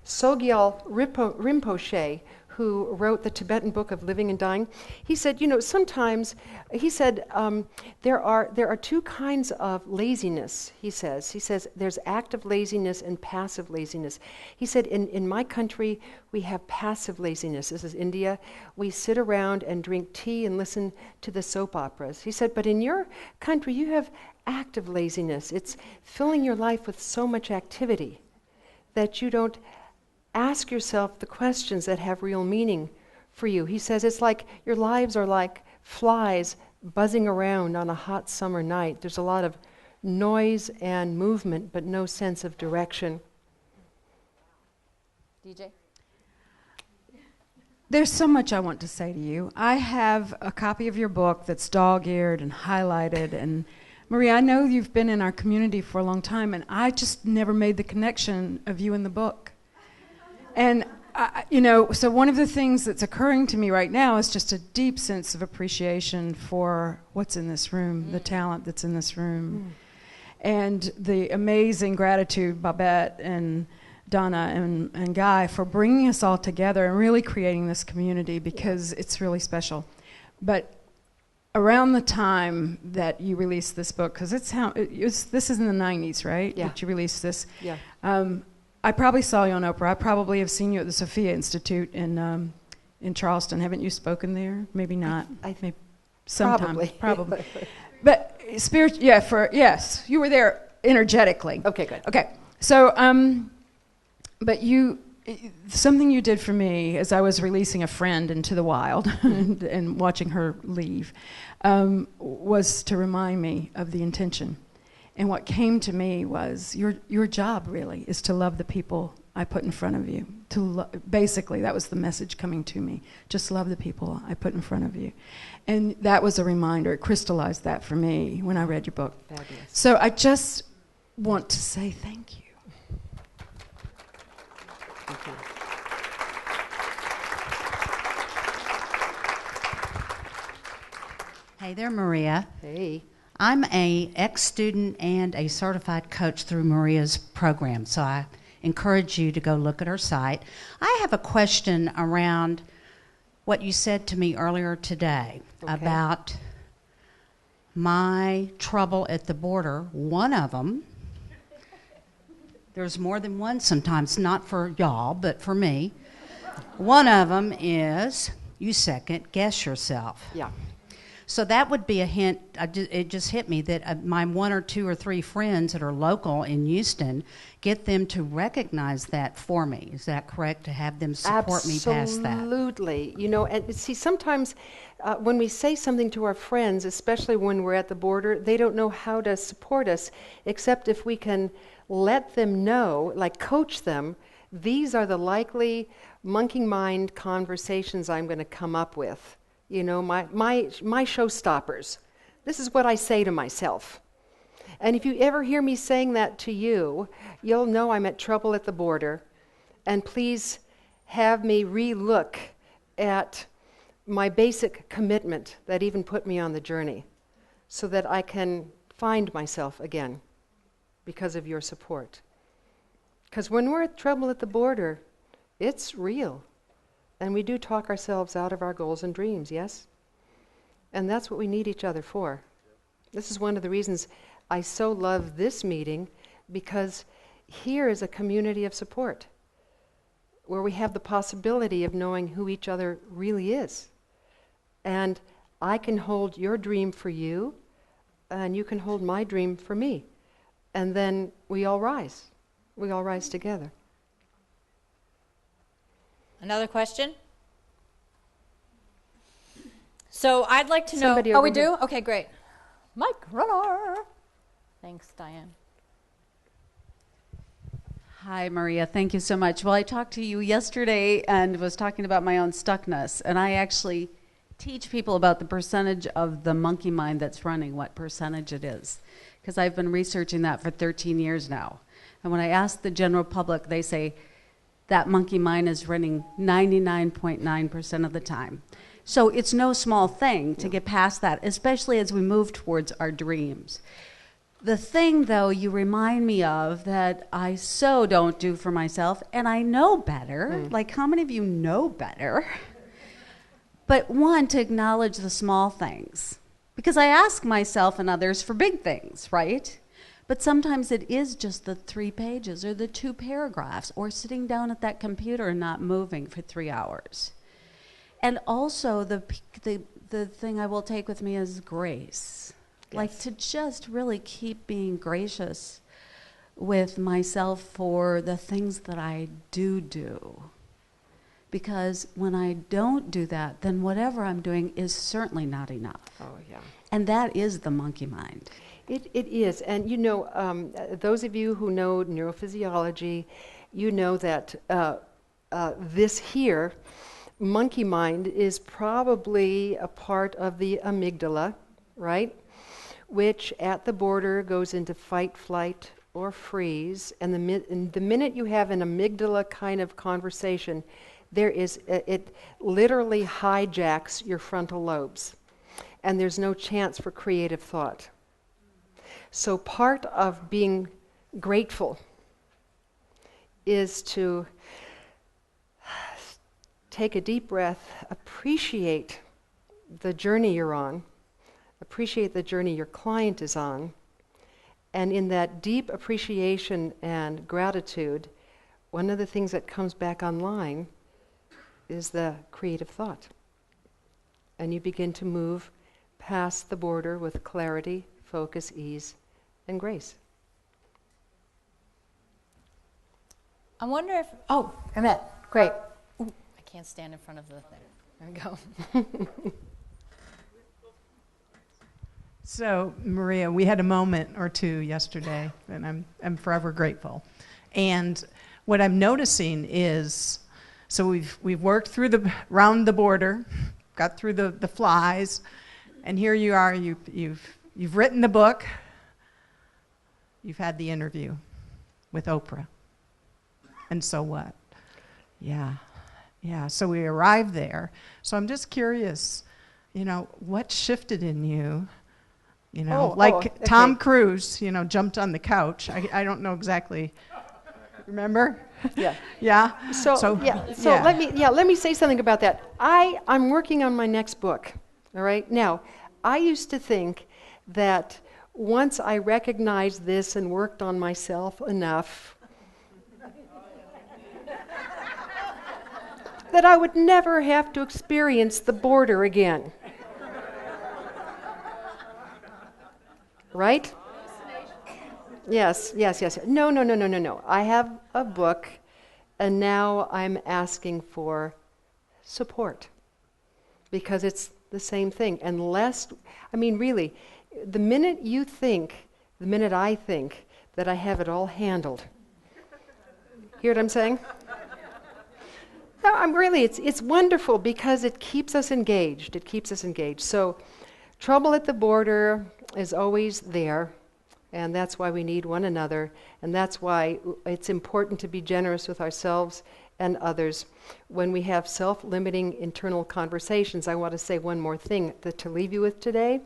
Sogyal Rinpoche, who wrote the Tibetan Book of Living and Dying, he said, sometimes, there are two kinds of laziness, he says there's active laziness and passive laziness. He said, in my country, we have passive laziness. This is India. We sit around and drink tea and listen to the soap operas. He said, but in your country, you have active laziness. It's filling your life with so much activity that you don't ask yourself the questions that have real meaning for you. He says it's like your lives are like flies buzzing around on a hot summer night. There's a lot of noise and movement, but no sense of direction. DJ? There's so much I want to say to you. I have a copy of your book that's dog-eared and highlighted. And Maria, I know you've been in our community for a long time, and I just never made the connection of you in the book. And, so one of the things that's occurring to me right now is just a deep sense of appreciation for what's in this room, the talent that's in this room, and the amazing gratitude, Babette and Donna and Guy, for bringing us all together and really creating this community, because it's really special. But around the time that you released this book, because this is in the 90s, right? Yeah. That you released this. Yeah. I probably saw you on Oprah. I probably have seen you at the Sophia Institute in Charleston. Haven't you spoken there? Maybe not. I Maybe sometime. Probably. Probably. But yes, you were there energetically. Okay, good. Okay, so, but something you did for me as I was releasing a friend into the wild and watching her leave was to remind me of the intention. And what came to me was your job really is to love the people I put in front of you. Basically, that was the message coming to me. Just love the people I put in front of you. And that was a reminder. It crystallized that for me when I read your book. Fabulous. So I just want to say thank you. Thank you. Hey there, Maria. Hey. I'm a ex-student and a certified coach through Maria's program, so I encourage you to go look at her site. I have a question around what you said to me earlier today about my trouble at the border. One of them, there's more than one sometimes, not for y'all, but for me. One of them is you second guess yourself. Yeah. So that would be a hint. It just hit me that my 1 or 2 or 3 friends that are local in Houston, get them to recognize that for me. Is that correct? To have them support me past that? Absolutely. You know, and see, sometimes when we say something to our friends, especially when we're at the border, they don't know how to support us, except if we can let them know, like coach them, these are the likely monkey mind conversations I'm going to come up with. You know, my showstoppers. This is what I say to myself. And if you ever hear me saying that to you, you'll know I'm at trouble at the border. And please have me re-look at my basic commitment that even put me on the journey so that I can find myself again because of your support. Because when we're at trouble at the border, it's real. And we do talk ourselves out of our goals and dreams, yes? And that's what we need each other for. This is one of the reasons I so love this meeting, because here is a community of support where we have the possibility of knowing who each other really is. And I can hold your dream for you, and you can hold my dream for me. And then we all rise. We all rise together. Another question? So I'd like to Somebody know. Oh, over we here. do? Okay, great. Mike Runner. Thanks, Diane. Hi, Maria. Thank you so much. Well, I talked to you yesterday and was talking about my own stuckness, and I actually teach people about the percentage of the monkey mind that's running, what percentage it is, because I've been researching that for 13 years now. And when I ask the general public, they say that monkey mind is running 99.9% of the time. So it's no small thing to get past that, especially as we move towards our dreams. The thing, though, you remind me of that I so don't do for myself, and I know better. Like, how many of you know better? But one, to acknowledge the small things. Because I ask myself and others for big things, right? But sometimes it is just the 3 pages or the 2 paragraphs or sitting down at that computer and not moving for 3 hours. And also the thing I will take with me is grace. Yes. Like to just really keep being gracious with myself for the things that I do. Because when I don't do that, then whatever I'm doing is certainly not enough. Oh, yeah. And that is the monkey mind. It is. And you know, those of you who know neurophysiology, you know that this here, monkey mind, is probably a part of the amygdala, right? Which at the border goes into fight, flight, or freeze. And the minute you have an amygdala kind of conversation, it literally hijacks your frontal lobes. And there's no chance for creative thought. So part of being grateful is to take a deep breath, appreciate the journey you're on, appreciate the journey your client is on, and in that deep appreciation and gratitude, one of the things that comes back online is the creative thought. And you begin to move pass the border with clarity, focus, ease, and grace. I wonder if, oh, Nemeth, great. Ooh, I can't stand in front of the thing. There we go. So, Maria, we had a moment or two yesterday, and I'm forever grateful. And what I'm noticing is, so we've worked through round the border, got through the flies, and here you are. You've written the book. You've had the interview with Oprah. And so what? Yeah. So we arrived there. So I'm just curious, what shifted in you? Tom Cruise, jumped on the couch. I don't know exactly. Remember? Yeah. Yeah. So let me say something about that. I'm working on my next book. All right. Now, I used to think that once I recognized this and worked on myself enough, that I would never have to experience the border again. Right? Yes. No. I have a book, and now I'm asking for support because it's the same thing. Really, the minute I think that I have it all handled, hear what I'm saying? No, it's wonderful because it keeps us engaged. So, trouble at the border is always there, and that's why we need one another, and that's why it's important to be generous with ourselves and others. When we have self-limiting internal conversations, I want to say one more thing to leave you with today.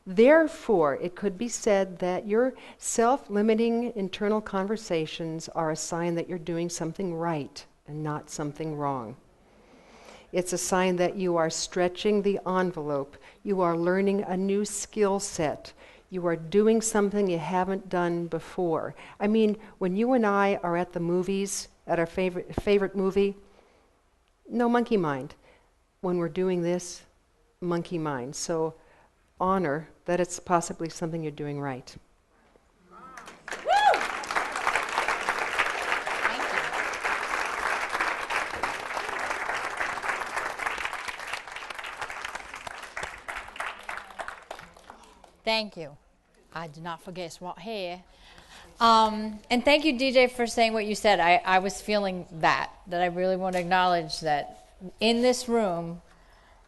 Therefore, it could be said that your self-limiting internal conversations are a sign that you're doing something right and not something wrong. It's a sign that you are stretching the envelope. You are learning a new skill set. You are doing something you haven't done before. When you and I are at the movies, at our favorite movie, no monkey mind. When we're doing this, monkey mind. So honor that it's possibly something you're doing right. Thank you. I did not forget what here. And thank you, DJ, for saying what you said. I was feeling that I really want to acknowledge that in this room,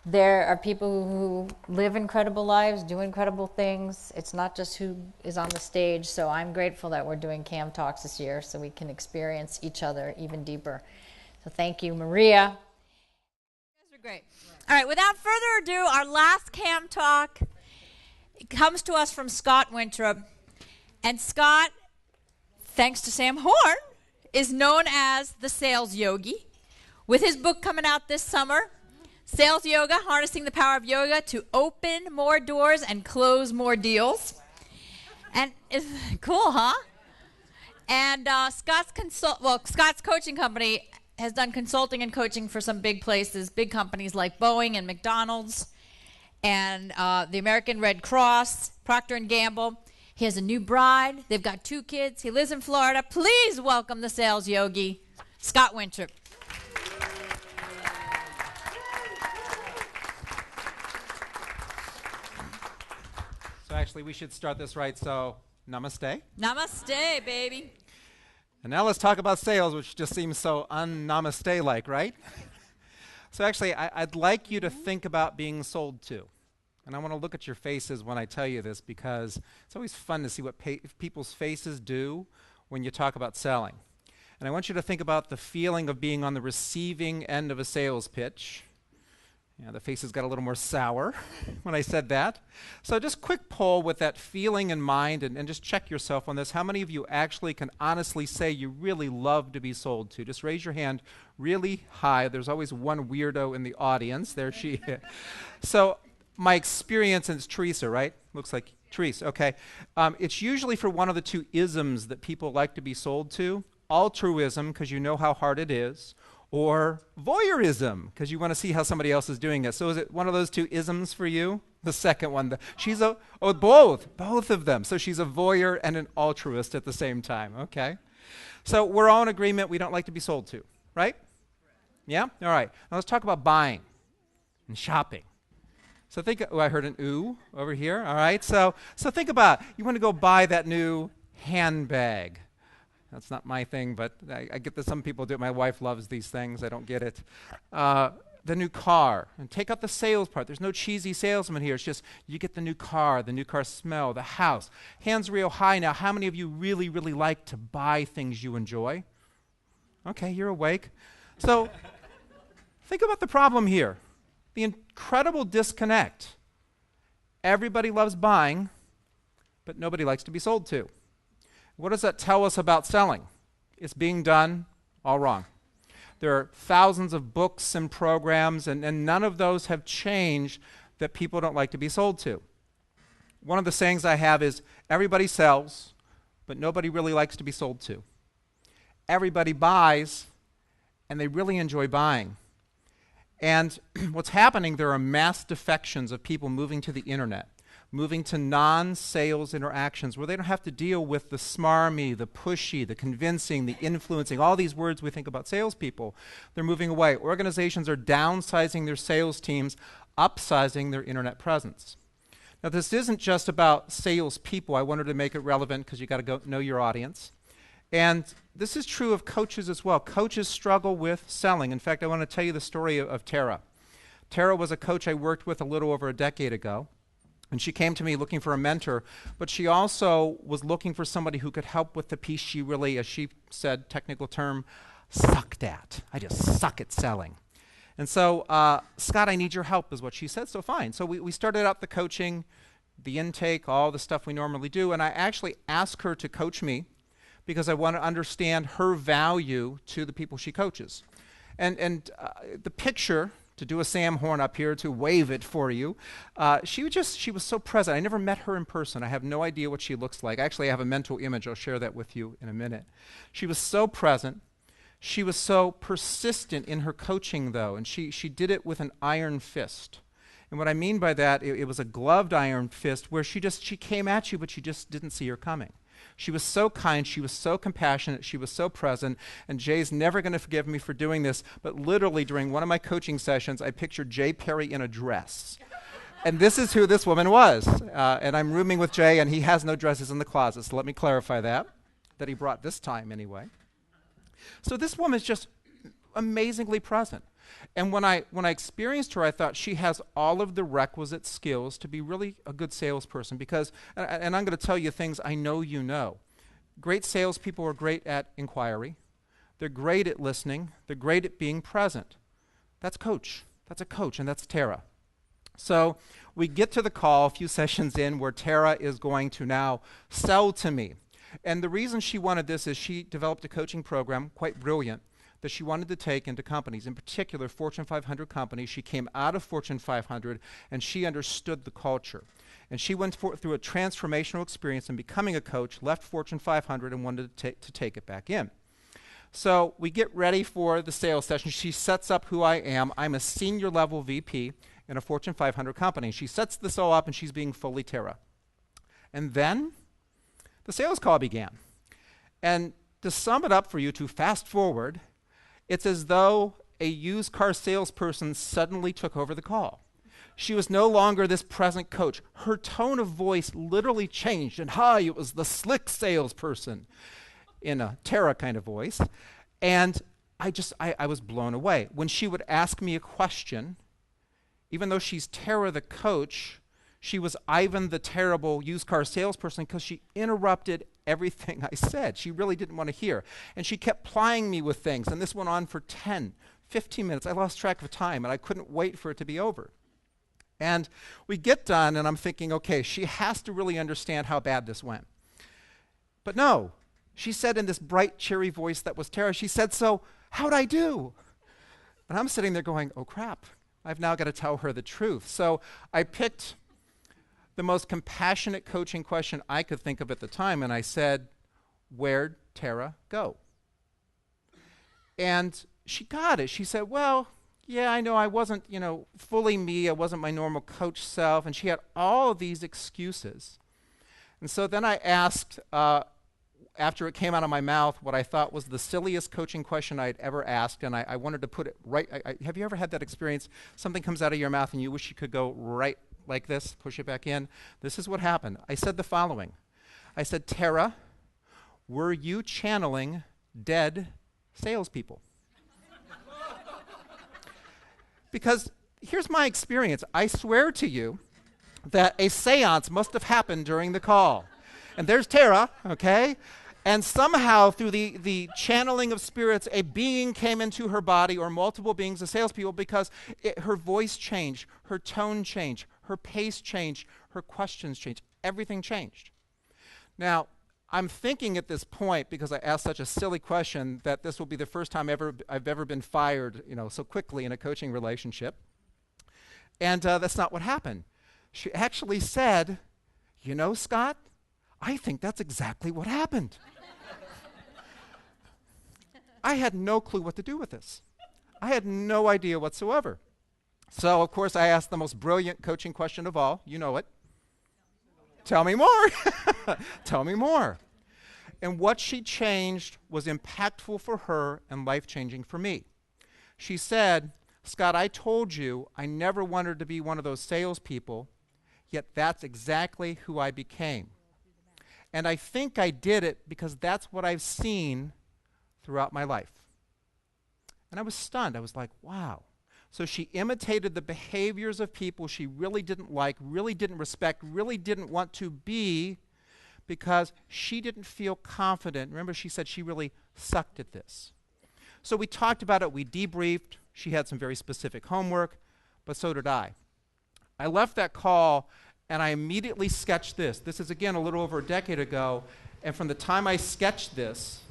there are people who live incredible lives, do incredible things. It's not just who is on the stage. So I'm grateful that we're doing Cam Talks this year so we can experience each other even deeper. So thank you, Maria. You guys are great. All right, without further ado, our last Cam Talk comes to us from Scott Wintrip. And Scott, thanks to Sam Horn, is known as the Sales Yogi. With his book coming out this summer, Sales Yoga, Harnessing the Power of Yoga to Open More Doors and Close More Deals. And it's cool, huh? And Scott's coaching company has done consulting and coaching for some big places, big companies like Boeing and McDonald's, and the American Red Cross, Procter & Gamble. He has a new bride. They've got 2 kids. He lives in Florida. Please welcome the Sales Yogi, Scott Wintrip. So actually, we should start this right. So, namaste. Namaste, baby. And now let's talk about sales, which just seems so un-namaste-like, right? So actually, I'd like you to think about being sold to. And I want to look at your faces when I tell you this because it's always fun to see what people's faces do when you talk about selling. And I want you to think about the feeling of being on the receiving end of a sales pitch. Yeah, the faces got a little more sour when I said that. So just quick poll with that feeling in mind and just check yourself on this. How many of you actually can honestly say you really love to be sold to? Just raise your hand really high. There's always one weirdo in the audience. There she is. So my experience, and it's Teresa, right? Looks like Teresa, okay. It's usually for one of the 2 isms that people like to be sold to. Altruism, because you know how hard it is, or voyeurism, because you want to see how somebody else is doing it. So is it one of those 2 isms for you? The second one. Both of them. So she's a voyeur and an altruist at the same time. Okay. So we're all in agreement we don't like to be sold to, right? Yeah? All right. Now let's talk about buying and shopping. So I heard an ooh over here. All right. So think about it. You want to go buy that new handbag. That's not my thing, but I get that some people do it. My wife loves these things. I don't get it. The new car. And take out the sales part. There's no cheesy salesman here. It's just you get the new car smell, the house. Hands real high now. How many of you really, really like to buy things you enjoy? Okay, you're awake. So think about the problem here. The incredible disconnect. Everybody loves buying, but nobody likes to be sold to. What does that tell us about selling? It's being done all wrong. There are thousands of books and programs, and none of those have changed that people don't like to be sold to. One of the sayings I have is, everybody sells, but nobody really likes to be sold to. Everybody buys, and they really enjoy buying. And what's happening, there are mass defections of people moving to the internet, moving to non-sales interactions where they don't have to deal with the smarmy, the pushy, the convincing, the influencing, all these words we think about salespeople. They're moving away. Organizations are downsizing their sales teams, upsizing their internet presence. Now, this isn't just about salespeople. I wanted to make it relevant because you got to go know your audience. And this is true of coaches as well. Coaches struggle with selling. In fact, I want to tell you the story of Tara. Tara was a coach I worked with a little over a decade ago. And she came to me looking for a mentor, but she also was looking for somebody who could help with the piece she really, as she said, technical term, sucked at. I just suck at selling. And so, Scott, I need your help is what she said, so fine. So we started out the coaching, the intake, all the stuff we normally do, and I actually asked her to coach me because I want to understand her value to the people she coaches. And the picture, to do a Sam Horn up here, to wave it for you. She was so present. I never met her in person. I have no idea what she looks like. Actually, I have a mental image. I'll share that with you in a minute. She was so present. She was so persistent in her coaching, though, and she did it with an iron fist. And what I mean by that, it was a gloved iron fist where she came at you, but you just didn't see her coming. She was so kind, she was so compassionate, she was so present, and Jay's never going to forgive me for doing this, but literally during one of my coaching sessions, I pictured Jay Perry in a dress. And this is who this woman was. And I'm rooming with Jay, and he has no dresses in the closet, so let me clarify that he brought this time anyway. So this woman is just amazingly present. And when I experienced her, I thought she has all of the requisite skills to be really a good salesperson because, and I'm going to tell you things I know you know. Great salespeople are great at inquiry. They're great at listening. They're great at being present. That's coach. That's a coach, and that's Tara. So we get to the call a few sessions in where Tara is going to now sell to me. And the reason she wanted this is she developed a coaching program, quite brilliant, that she wanted to take into companies, in particular Fortune 500 companies. She came out of Fortune 500 and she understood the culture. And she went through a transformational experience in becoming a coach, left Fortune 500 and wanted to take it back in. So we get ready for the sales session. She sets up who I am. I'm a senior level VP in a Fortune 500 company. She sets this all up and she's being fully Tara. And then the sales call began. And to sum it up for you, to fast forward, it's as though a used car salesperson suddenly took over the call. She was no longer this present coach. Her tone of voice literally changed, and it was the slick salesperson in a Tara kind of voice. And I was blown away. When she would ask me a question, even though she's Tara the coach, she was Ivan the terrible used car salesperson because she interrupted everything I said. She really didn't want to hear. And she kept plying me with things. And this went on for 10, 15 minutes. I lost track of time, and I couldn't wait for it to be over. And we get done, and I'm thinking, okay, she has to really understand how bad this went. But no, she said in this bright, cheery voice that was Tara, she said, so how'd I do? And I'm sitting there going, oh, crap. I've now got to tell her the truth. So I picked the most compassionate coaching question I could think of at the time, and I said, where'd Tara go? And she got it. She said, well, yeah, I know I wasn't, fully me. I wasn't my normal coach self. And she had all of these excuses. And so then I asked, after it came out of my mouth, what I thought was the silliest coaching question I'd ever asked. And I wanted to put it right. Have you ever had that experience? Something comes out of your mouth and you wish you could go right like this, push it back in. This is what happened. I said the following. I said, Tara, were you channeling dead salespeople? Because here's my experience. I swear to you that a seance must have happened during the call. And there's Tara, okay? And somehow through the channeling of spirits, a being came into her body, or multiple beings of salespeople, because her voice changed, her tone changed, her pace changed, her questions changed. Everything changed. Now, I'm thinking at this point, because I asked such a silly question, that this will be the first time I've ever been fired, so quickly in a coaching relationship. And that's not what happened. She actually said, Scott, I think that's exactly what happened. I had no clue what to do with this. I had no idea whatsoever. So, of course, I asked the most brilliant coaching question of all. You know it. Tell me more. Tell me more. And what she changed was impactful for her and life-changing for me. She said, Scott, I told you I never wanted to be one of those salespeople, yet that's exactly who I became. And I think I did it because that's what I've seen throughout my life. And I was stunned. I was like, wow. So she imitated the behaviors of people she really didn't like, really didn't respect, really didn't want to be, because she didn't feel confident. Remember, she said she really sucked at this. So we talked about it. We debriefed. She had some very specific homework, but so did I. I left that call, and I immediately sketched this. This is, again, a little over a decade ago, and from the time I sketched this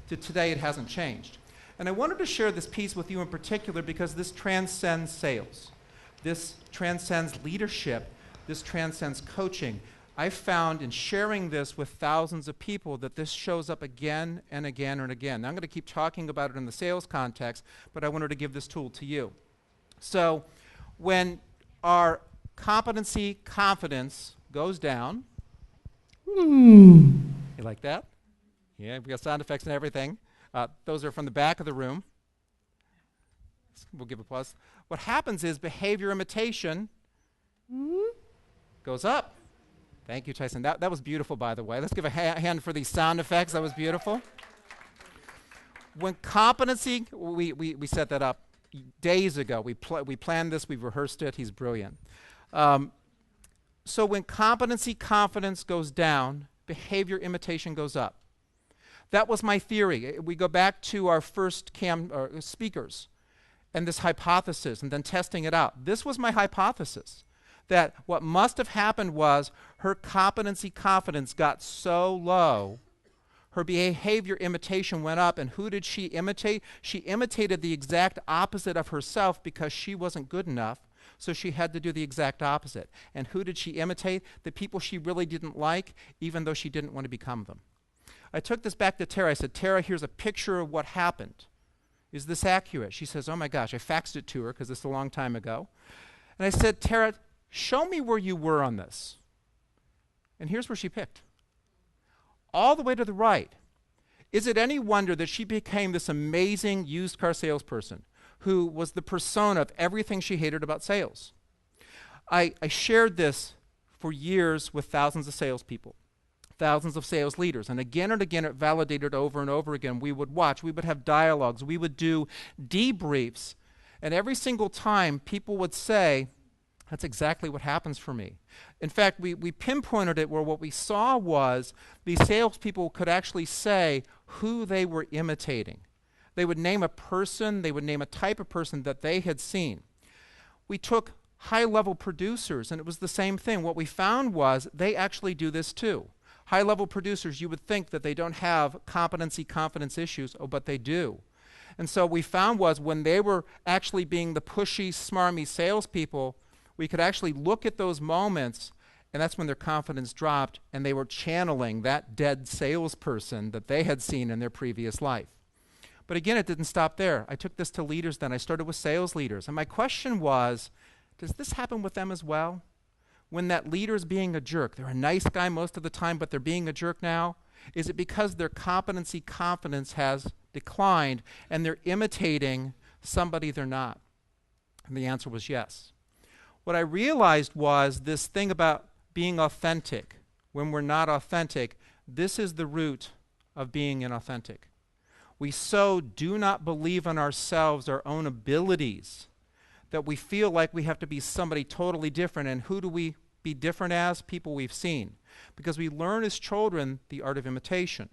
to today, it hasn't changed. And I wanted to share this piece with you in particular because this transcends sales. This transcends leadership. This transcends coaching. I found in sharing this with thousands of people that this shows up again and again and again. Now, I'm going to keep talking about it in the sales context, but I wanted to give this tool to you. So when our competency confidence goes down, you like that? Yeah, we got sound effects and everything. Those are from the back of the room. We'll give a pause. What happens is behavior imitation goes up. Thank you, Tyson. That was beautiful, by the way. Let's give a hand for these sound effects. That was beautiful. When competency, we set that up days ago. We planned this. We rehearsed it. He's brilliant. So when competency confidence goes down, behavior imitation goes up. That was my theory. We go back to our first speakers and this hypothesis and then testing it out. This was my hypothesis, that what must have happened was her competency confidence got so low, her behavior imitation went up, and who did she imitate? She imitated the exact opposite of herself because she wasn't good enough, so she had to do the exact opposite. And who did she imitate? The people she really didn't like, even though she didn't want to become them. I took this back to Tara. I said, Tara, here's a picture of what happened. Is this accurate? She says, oh my gosh. I faxed it to her because it's a long time ago. And I said, Tara, show me where you were on this. And here's where she picked. All the way to the right. Is it any wonder that she became this amazing used car salesperson who was the persona of everything she hated about sales? I shared this for years with thousands of salespeople, thousands of sales leaders. And again it validated over and over again. We would watch. We would have dialogues. We would do debriefs. And every single time, people would say, that's exactly what happens for me. In fact, we pinpointed it where what we saw was these salespeople could actually say who they were imitating. They would name a person. They would name a type of person that they had seen. We took high-level producers, and it was the same thing. What we found was they actually do this too. High-level producers, you would think that they don't have competency, confidence issues, but they do. And so what we found was when they were actually being the pushy, smarmy salespeople, we could actually look at those moments, and that's when their confidence dropped, and they were channeling that dead salesperson that they had seen in their previous life. But again, it didn't stop there. I took this to leaders then. I started with sales leaders. And my question was, does this happen with them as well? When that leader's being a jerk, they're a nice guy most of the time, but they're being a jerk now, is it because their competency confidence has declined and they're imitating somebody they're not? And the answer was yes. What I realized was this thing about being authentic. When we're not authentic, this is the root of being inauthentic. We so do not believe in ourselves, our own abilities, that we feel like we have to be somebody totally different. And who do we be different as? People we've seen. Because we learn as children the art of imitation.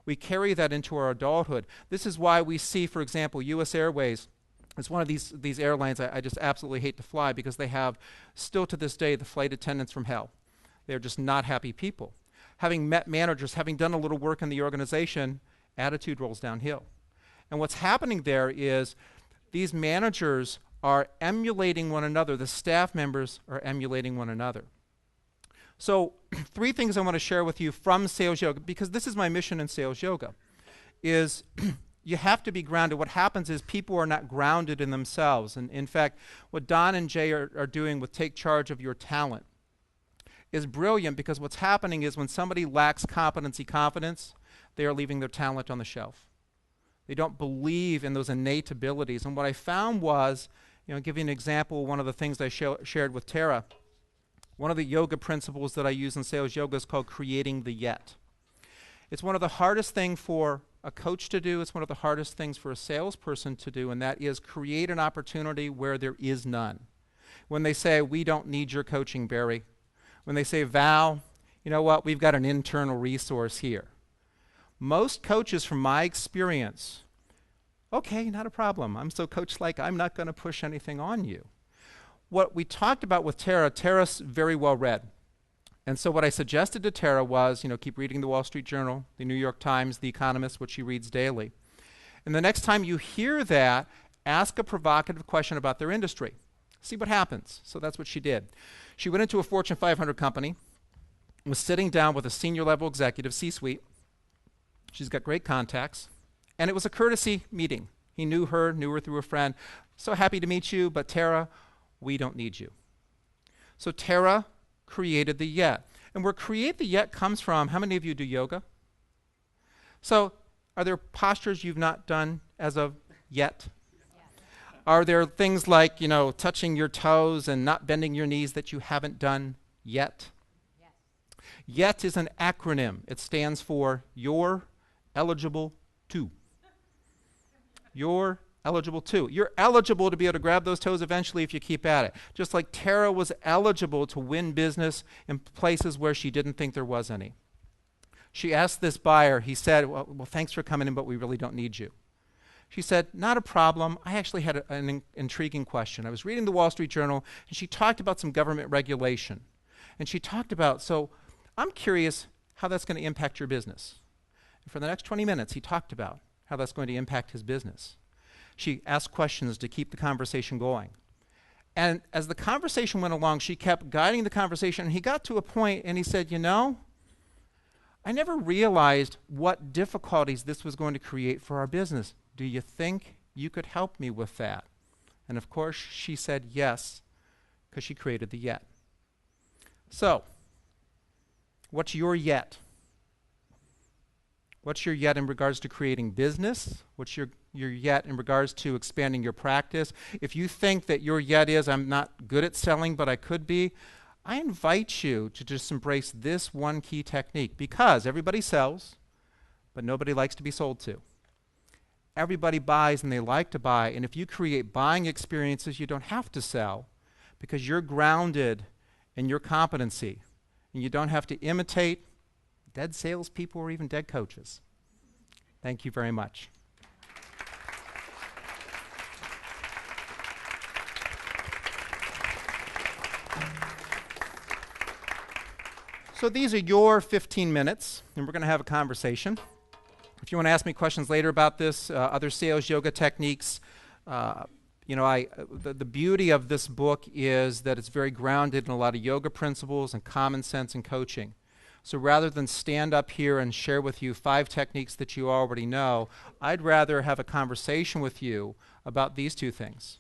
We carry that into our adulthood. This is why we see, for example, U.S. Airways. It's one of these airlines I just absolutely hate to fly because they have, still to this day, the flight attendants from hell. They're just not happy people. Having met managers, having done a little work in the organization, attitude rolls downhill. And what's happening there is these managers are emulating one another. The staff members are emulating one another. So 3 things I want to share with you from Sales Yoga, because this is my mission in Sales Yoga, is you have to be grounded. What happens is people are not grounded in themselves. And in fact, what Don and Jay are doing with Take Charge of Your Talent is brilliant, because what's happening is when somebody lacks competency confidence, they are leaving their talent on the shelf. They don't believe in those innate abilities. And what I found was, I'll give you an example. One of the things I shared with Tara, one of the yoga principles that I use in sales yoga is called creating the yet. It's one of the hardest things for a coach to do. It's one of the hardest things for a salesperson to do, and that is create an opportunity where there is none. When they say, we don't need your coaching, Barry. When they say, Val, you know what, we've got an internal resource here. Most coaches, from my experience, okay, not a problem. I'm so coach-like, I'm not going to push anything on you. What we talked about with Tara, Tara's very well read. And so what I suggested to Tara was, keep reading the Wall Street Journal, the New York Times, The Economist, which she reads daily. And the next time you hear that, ask a provocative question about their industry. See what happens. So that's what she did. She went into a Fortune 500 company, was sitting down with a senior level executive, C-suite. She's got great contacts. And it was a courtesy meeting. He knew her through a friend. So happy to meet you, but Tara, we don't need you. So Tara created the yet. And where create the yet comes from, how many of you do yoga? So are there postures you've not done as of yet? Are there things like, touching your toes and not bending your knees that you haven't done yet? Yes. Yet is an acronym. It stands for You're Eligible To. You're eligible to. You're eligible to be able to grab those toes eventually if you keep at it. Just like Tara was eligible to win business in places where she didn't think there was any. She asked this buyer, he said, well, thanks for coming in, but we really don't need you. She said, not a problem. I actually had an intriguing question. I was reading the Wall Street Journal, and she talked about some government regulation. And she talked about, so I'm curious how that's going to impact your business. And for the next 20 minutes, he talked about how that's going to impact his business. She asked questions to keep the conversation going. And as the conversation went along, she kept guiding the conversation, and he got to a point, and he said, I never realized what difficulties this was going to create for our business. Do you think you could help me with that? And of course, she said yes, because she created the yet. So, what's your yet? What's your yet in regards to creating business? What's your yet in regards to expanding your practice? If you think that your yet is, I'm not good at selling, but I could be, I invite you to just embrace this one key technique, because everybody sells, but nobody likes to be sold to. Everybody buys and they like to buy, and if you create buying experiences, you don't have to sell because you're grounded in your competency, and you don't have to imitate dead salespeople or even dead coaches. Thank you very much. So these are your 15 minutes, and we're going to have a conversation. If you want to ask me questions later about this, other sales yoga techniques, the beauty of this book is that it's very grounded in a lot of yoga principles and common sense and coaching. So rather than stand up here and share with you 5 techniques that you already know, I'd rather have a conversation with you about these 2 things.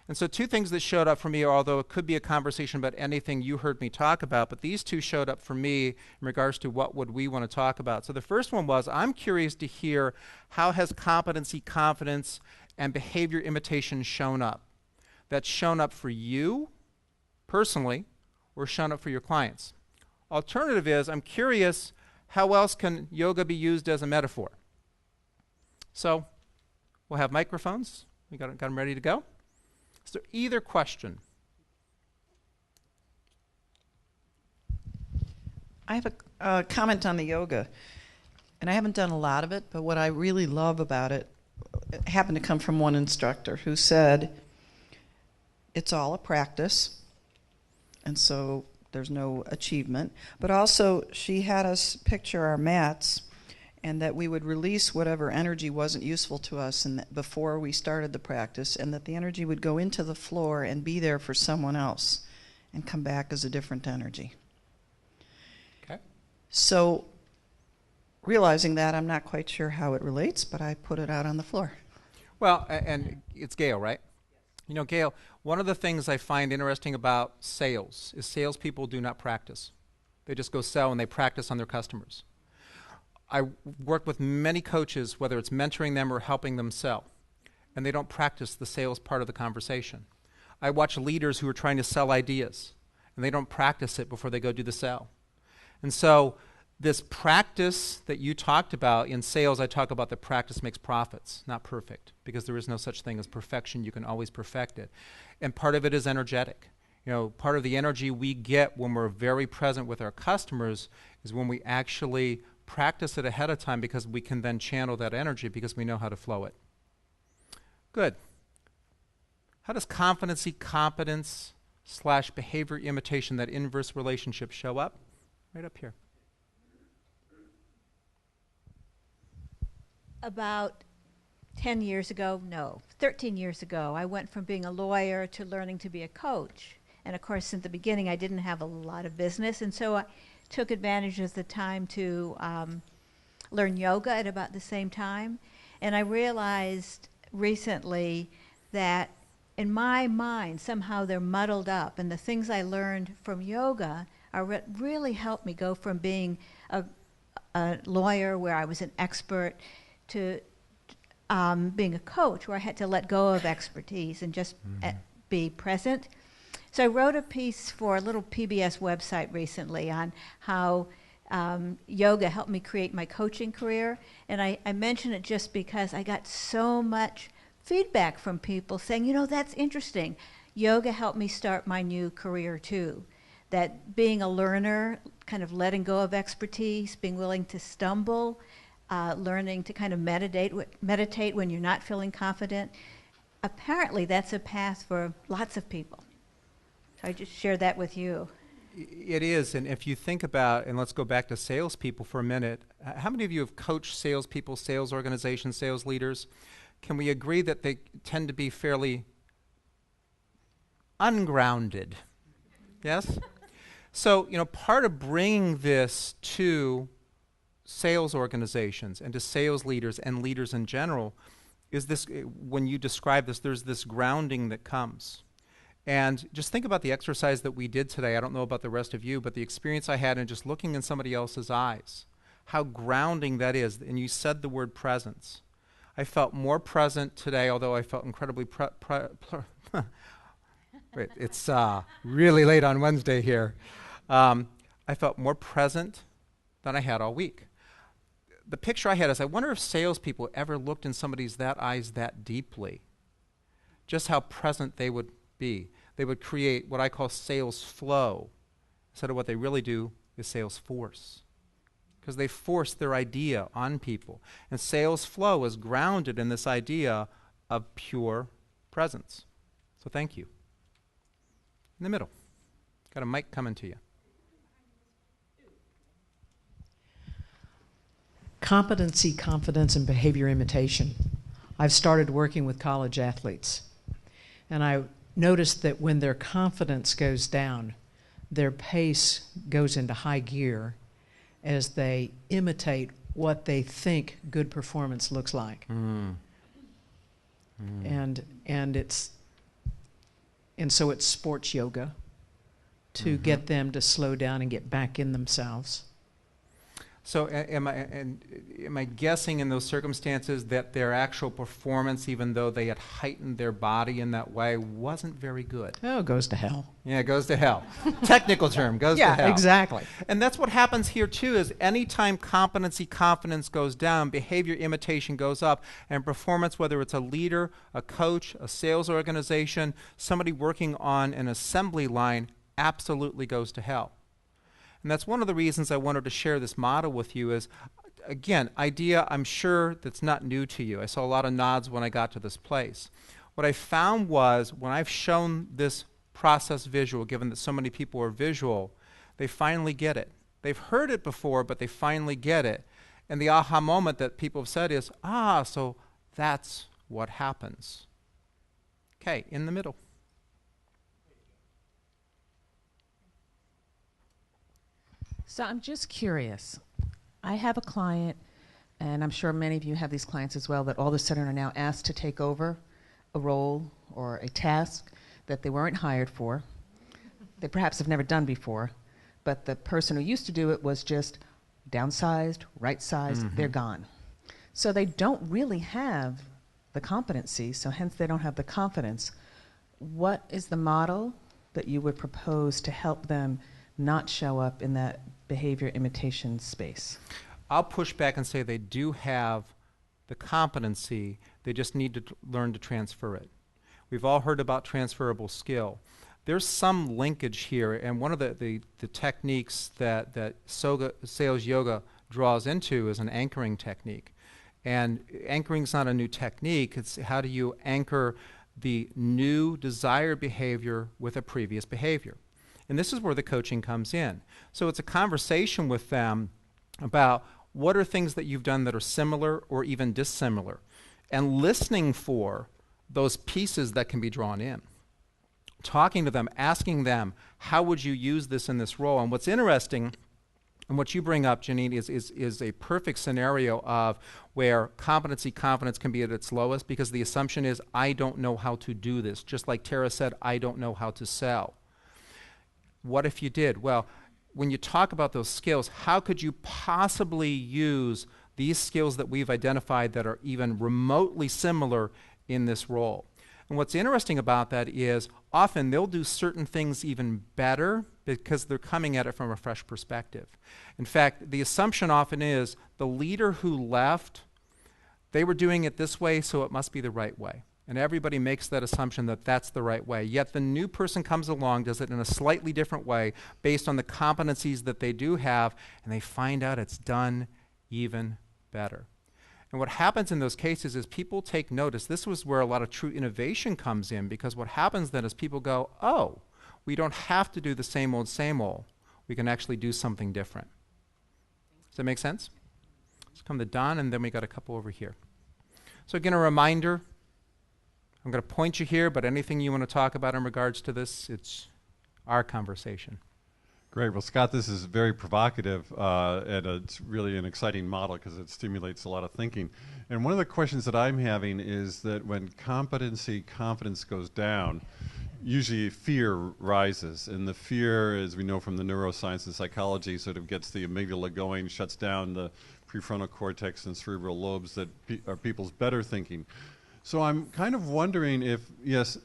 And so 2 things that showed up for me, although it could be a conversation about anything you heard me talk about, but these 2 showed up for me in regards to what would we want to talk about. So the first one was, I'm curious to hear, how has competency, confidence, and behavior imitation shown up? That's shown up for you personally or shown up for your clients. Alternative is, I'm curious, how else can yoga be used as a metaphor? So we'll have microphones. We got them ready to go. Is there either question? I have a comment on the yoga, and I haven't done a lot of it, but what I really love about it happened to come from one instructor who said, it's all a practice, and so there's no achievement. But also, she had us picture our mats, and that we would release whatever energy wasn't useful to us before we started the practice, and that the energy would go into the floor and be there for someone else and come back as a different energy. Okay. So, realizing that, I'm not quite sure how it relates, but I put it out on the floor. Well, and it's Gail, right? You know, Gail, one of the things I find interesting about sales is salespeople do not practice. They just go sell and they practice on their customers. I work with many coaches, whether it's mentoring them or helping them sell, and they don't practice the sales part of the conversation. I watch leaders who are trying to sell ideas, and they don't practice it before they go do the sell. And so this practice that you talked about in sales, I talk about the practice makes profits, not perfect, because there is no such thing as perfection. You can always perfect it. And part of it is energetic. You know, part of the energy we get when we're very present with our customers is when we actually practice it ahead of time, because we can then channel that energy because we know how to flow it. Good. How does competency, competence / behavior imitation, that inverse relationship, show up? Right up here. About 10 years ago, no, 13 years ago, I went from being a lawyer to learning to be a coach. And of course, in the beginning, I didn't have a lot of business, and so I took advantage of the time to learn yoga at about the same time. And I realized recently that in my mind, somehow they're muddled up, and the things I learned from yoga are what really helped me go from being a lawyer where I was an expert to being a coach where I had to let go of expertise and just be present. So I wrote a piece for a little PBS website recently on how yoga helped me create my coaching career. And I mention it just because I got so much feedback from people saying, you know, that's interesting. Yoga helped me start my new career too. That being a learner, kind of letting go of expertise, being willing to stumble, learning to kind of meditate when you're not feeling confident. Apparently that's a path for lots of people. So I just share that with you. It is, and if you think about, and let's go back to salespeople for a minute, how many of you have coached salespeople, sales organizations, sales leaders? Can we agree that they tend to be fairly ungrounded? Yes? So, you know, part of bringing this to sales organizations and to sales leaders and leaders in general is this, when you describe this, there's this grounding that comes. And just think about the exercise that we did today. I don't know about the rest of you, but the experience I had in just looking in somebody else's eyes, how grounding that is. And you said the word presence. I felt more present today, although I felt incredibly wait, it's really late on Wednesday here. I felt more present than I had all week. The picture I had is, I wonder if salespeople ever looked in somebody's eyes that deeply, just how present they would be. They would create what I call sales flow, instead of what they really do is sales force, because they force their idea on people. And sales flow is grounded in this idea of pure presence. So thank you. In the middle, got a mic coming to you. Competency, confidence, and behavior imitation. I've started working with college athletes, and I noticed that when their confidence goes down, their pace goes into high gear, as they imitate what they think good performance looks like. And so it's sports yoga to get them to slow down and get back in themselves. So am I guessing in those circumstances that their actual performance, even though they had heightened their body in that way, wasn't very good? Oh, it goes to hell. Yeah, it goes to hell. Technical term, goes to hell. Yeah, exactly. And that's what happens here too, is anytime competency, confidence goes down, behavior imitation goes up, and performance, whether it's a leader, a coach, a sales organization, somebody working on an assembly line, absolutely goes to hell. And that's one of the reasons I wanted to share this model with you is, again, idea I'm sure that's not new to you. I saw a lot of nods when I got to this place. What I found was when I've shown this process visual, given that so many people are visual, they finally get it. They've heard it before, but they finally get it. And the aha moment that people have said is, so that's what happens. Okay, in the middle. So I'm just curious. I have a client, and I'm sure many of you have these clients as well, that all of a sudden are now asked to take over a role or a task that they weren't hired for, they perhaps have never done before, but the person who used to do it was just downsized, right-sized, they're gone. So they don't really have the competency, so hence they don't have the confidence. What is the model that you would propose to help them not show up in that behavior imitation space? I'll push back and say they do have the competency, they just need to learn to transfer it. We've all heard about transferable skill. There's some linkage here, and one of the techniques that sales yoga draws into is an anchoring technique. And anchoring's not a new technique, it's how do you anchor the new desired behavior with a previous behavior. And this is where the coaching comes in. So it's a conversation with them about what are things that you've done that are similar or even dissimilar, and listening for those pieces that can be drawn in. Talking to them, asking them, how would you use this in this role? And what's interesting, and what you bring up, Janine, is a perfect scenario of where competency, confidence can be at its lowest, because the assumption is, I don't know how to do this. Just like Tara said, I don't know how to sell. What if you did? Well, when you talk about those skills, how could you possibly use these skills that we've identified that are even remotely similar in this role? And what's interesting about that is often they'll do certain things even better because they're coming at it from a fresh perspective. In fact, the assumption often is the leader who left, they were doing it this way, so it must be the right way. And everybody makes that assumption that that's the right way. Yet the new person comes along, does it in a slightly different way based on the competencies that they do have, and they find out it's done even better. And what happens in those cases is people take notice. This was where a lot of true innovation comes in, because what happens then is people go, oh, we don't have to do the same old, same old. We can actually do something different. Does that make sense? Let's come to Don, and then we got a couple over here. So again, a reminder, I'm going to point you here, but anything you want to talk about in regards to this, it's our conversation. Great. Well, Scott, this is very provocative, and it's really an exciting model because it stimulates a lot of thinking. And one of the questions that I'm having is that when competency, confidence goes down, usually fear rises. And the fear, as we know from the neuroscience and psychology, sort of gets the amygdala going, shuts down the prefrontal cortex and cerebral lobes that are people's better thinking. So I'm kind of wondering if, yes,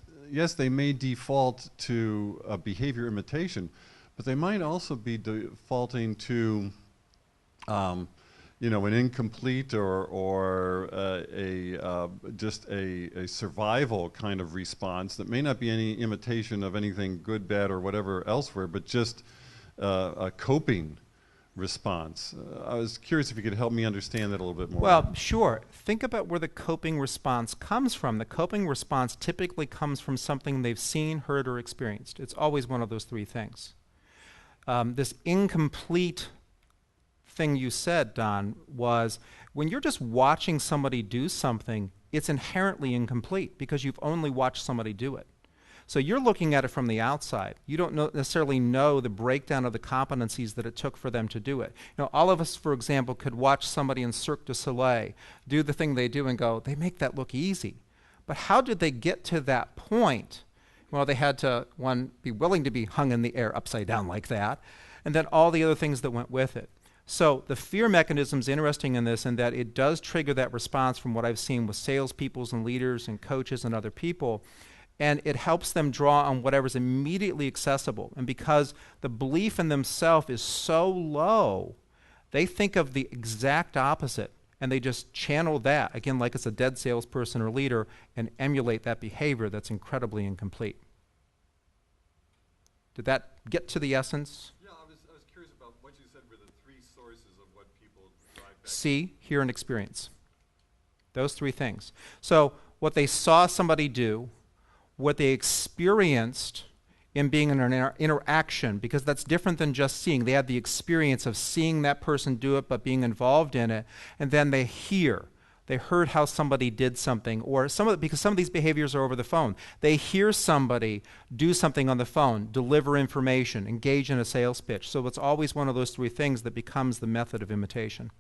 they may default to a behavior imitation, but they might also be defaulting to, an incomplete or just a survival kind of response that may not be any imitation of anything good, bad, or whatever elsewhere, but just a coping response. I was curious if you could help me understand that a little bit more. Well, sure. Think about where the coping response comes from. The coping response typically comes from something they've seen, heard, or experienced. It's always one of those three things. This incomplete thing you said, Don, was when you're just watching somebody do something, it's inherently incomplete because you've only watched somebody do it. So you're looking at it from the outside. You don't necessarily know the breakdown of the competencies that it took for them to do it. All of us, for example, could watch somebody in Cirque du Soleil do the thing they do and go, they make that look easy. But how did they get to that point? Well, they had to, one, be willing to be hung in the air upside down like that, and then all the other things that went with it. So the fear mechanism is interesting in this in that it does trigger that response from what I've seen with salespeople and leaders and coaches and other people, and it helps them draw on whatever's immediately accessible. And because the belief in themselves is so low, they think of the exact opposite, and they just channel that, again, like it's a dead salesperson or leader, and emulate that behavior that's incredibly incomplete. Did that get to the essence? Yeah, I was curious about what you said were the three sources of what people drive back. See, hear, and experience. Those three things. So what they saw somebody do, what they experienced in being in an interaction, because that's different than just seeing. They had the experience of seeing that person do it, but being involved in it, and then they hear. They heard how somebody did something, or because some of these behaviors are over the phone. They hear somebody do something on the phone, deliver information, engage in a sales pitch. So it's always one of those three things that becomes the method of imitation.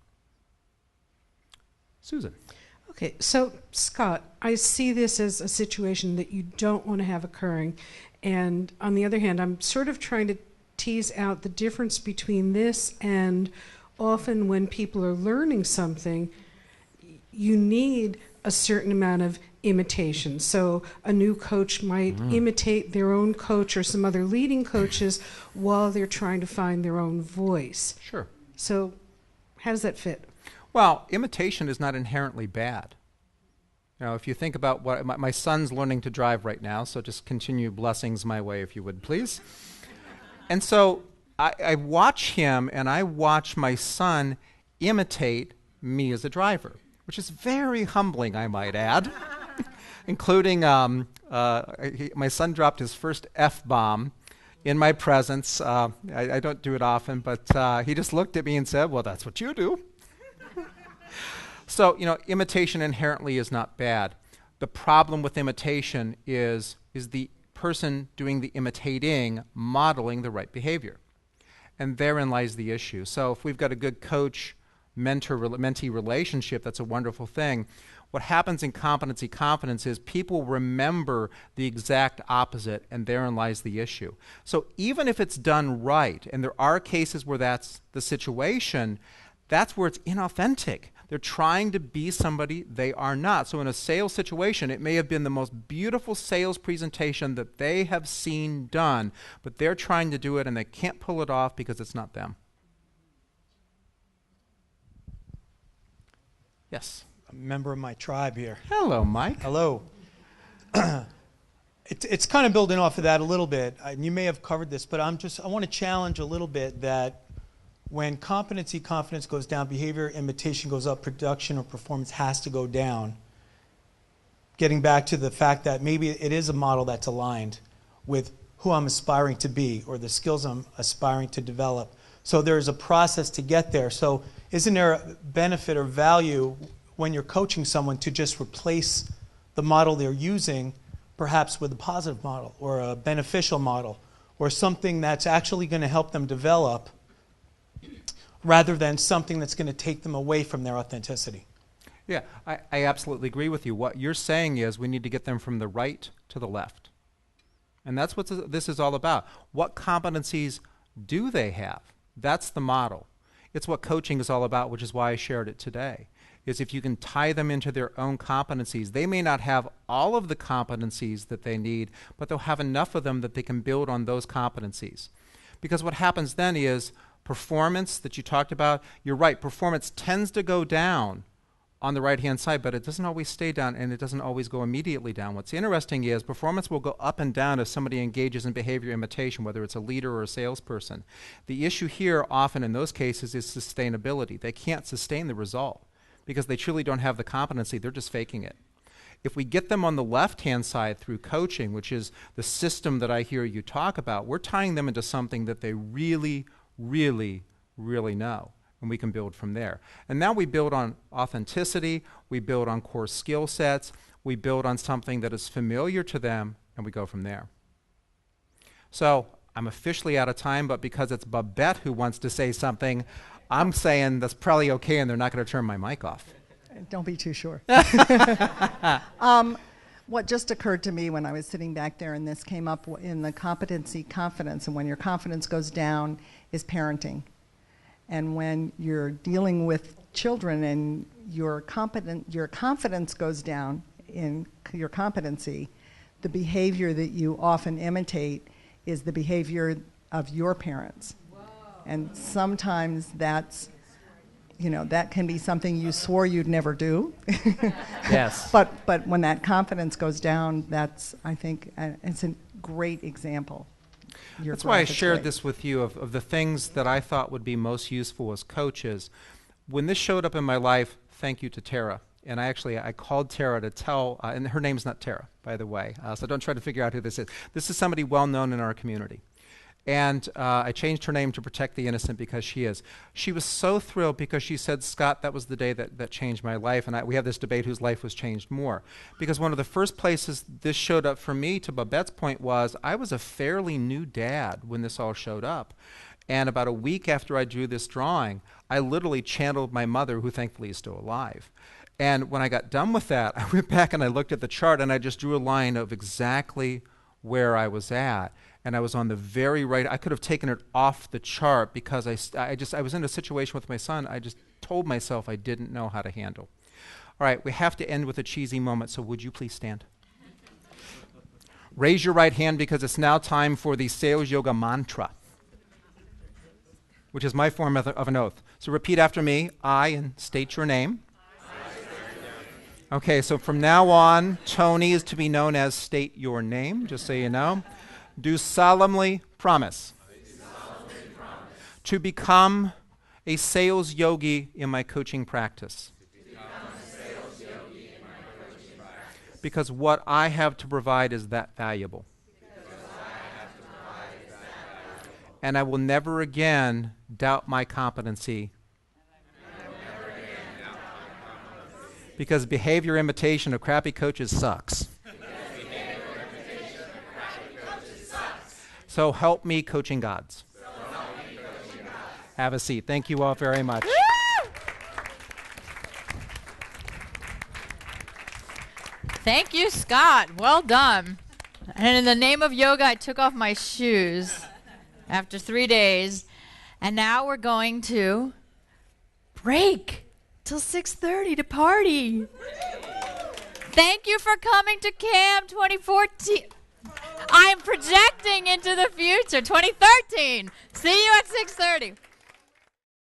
Susan. Okay, so Scott, I see this as a situation that you don't want to have occurring. And on the other hand, I'm sort of trying to tease out the difference between this and often when people are learning something, you need a certain amount of imitation. So a new coach might imitate their own coach or some other leading coaches while they're trying to find their own voice. Sure. So how does that fit? Well, imitation is not inherently bad. If you think about what my son's learning to drive right now, so just continue blessings my way if you would, please. And so I watch him and I watch my son imitate me as a driver, which is very humbling, I might add, including my son dropped his first F-bomb in my presence. I don't do it often, but he just looked at me and said, well, that's what you do. So, imitation inherently is not bad. The problem with imitation is the person doing the imitating modeling the right behavior. And therein lies the issue. So if we've got a good coach-mentee relationship, that's a wonderful thing. What happens in competency confidence is people remember the exact opposite, and therein lies the issue. So even if it's done right, and there are cases where that's the situation, that's where it's inauthentic. They're trying to be somebody they are not. So in a sales situation, it may have been the most beautiful sales presentation that they have seen done, but they're trying to do it and they can't pull it off because it's not them. Yes. A member of my tribe here. Hello, Mike. Hello. It's kind of building off of that a little bit. You may have covered this, but I want to challenge a little bit that when competency confidence goes down, behavior imitation goes up, production or performance has to go down. Getting back to the fact that maybe it is a model that's aligned with who I'm aspiring to be or the skills I'm aspiring to develop. So there's a process to get there. So isn't there a benefit or value when you're coaching someone to just replace the model they're using perhaps with a positive model or a beneficial model or something that's actually going to help them develop rather than something that's going to take them away from their authenticity? Yeah, I absolutely agree with you. What you're saying is we need to get them from the right to the left. And that's what this is all about. What competencies do they have? That's the model. It's what coaching is all about, which is why I shared it today, is if you can tie them into their own competencies. They may not have all of the competencies that they need, but they'll have enough of them that they can build on those competencies. Because what happens then is performance that you talked about, you're right, performance tends to go down on the right-hand side, but it doesn't always stay down and it doesn't always go immediately down. What's interesting is performance will go up and down as somebody engages in behavior imitation, whether it's a leader or a salesperson. The issue here often in those cases is sustainability. They can't sustain the result because they truly don't have the competency. They're just faking it. If we get them on the left-hand side through coaching, which is the system that I hear you talk about, we're tying them into something that they really know, and we can build from there. And now we build on authenticity, we build on core skill sets, we build on something that is familiar to them, and we go from there. So I'm officially out of time, but because it's Babette who wants to say something, I'm saying that's probably okay and they're not going to turn my mic off. Don't be too sure. What just occurred to me when I was sitting back there and this came up in the competency confidence, and when your confidence goes down is parenting. And when you're dealing with children and your confidence goes down in your competency, the behavior that you often imitate is the behavior of your parents. Whoa. And sometimes that's, that can be something you swore you'd never do. Yes. But when that confidence goes down, that's, I think, it's a great example. That's why I shared this with you of the things that I thought would be most useful as coaches. When this showed up in my life, thank you to Tara. And I called Tara to tell, and her name's not Tara, by the way, so don't try to figure out who this is. This is somebody well known in our community. And I changed her name to protect the innocent because she is. She was so thrilled because she said, Scott, that was the day that changed my life. And we have this debate whose life was changed more. Because one of the first places this showed up for me, to Babette's point, was I was a fairly new dad when this all showed up. And about a week after I drew this drawing, I literally channeled my mother, who thankfully is still alive. And when I got done with that, I went back and I looked at the chart and I just drew a line of exactly where I was at. And I was on the very right. I could have taken it off the chart because I was in a situation with my son I just told myself I didn't know how to handle. All right, we have to end with a cheesy moment, so would you please stand? Raise your right hand because it's now time for the Sales Yoga Mantra, which is my form of an oath. So repeat after me, and state your name. Okay, so from now on, Tony is to be known as state your name, just so you know. Do solemnly promise to become a sales yogi in my coaching practice. Because what I have to provide is that valuable. And I will never again doubt my competency. Because behavior imitation of crappy coaches sucks. So help me, coaching gods. Have a seat. Thank you all very much. Thank you, Scott. Well done. And in the name of yoga, I took off my shoes after 3 days. And now we're going to break till 6:30 to party. Thank you for coming to Camp 2014. I'm projecting into the future, 2013. See you at 6:30.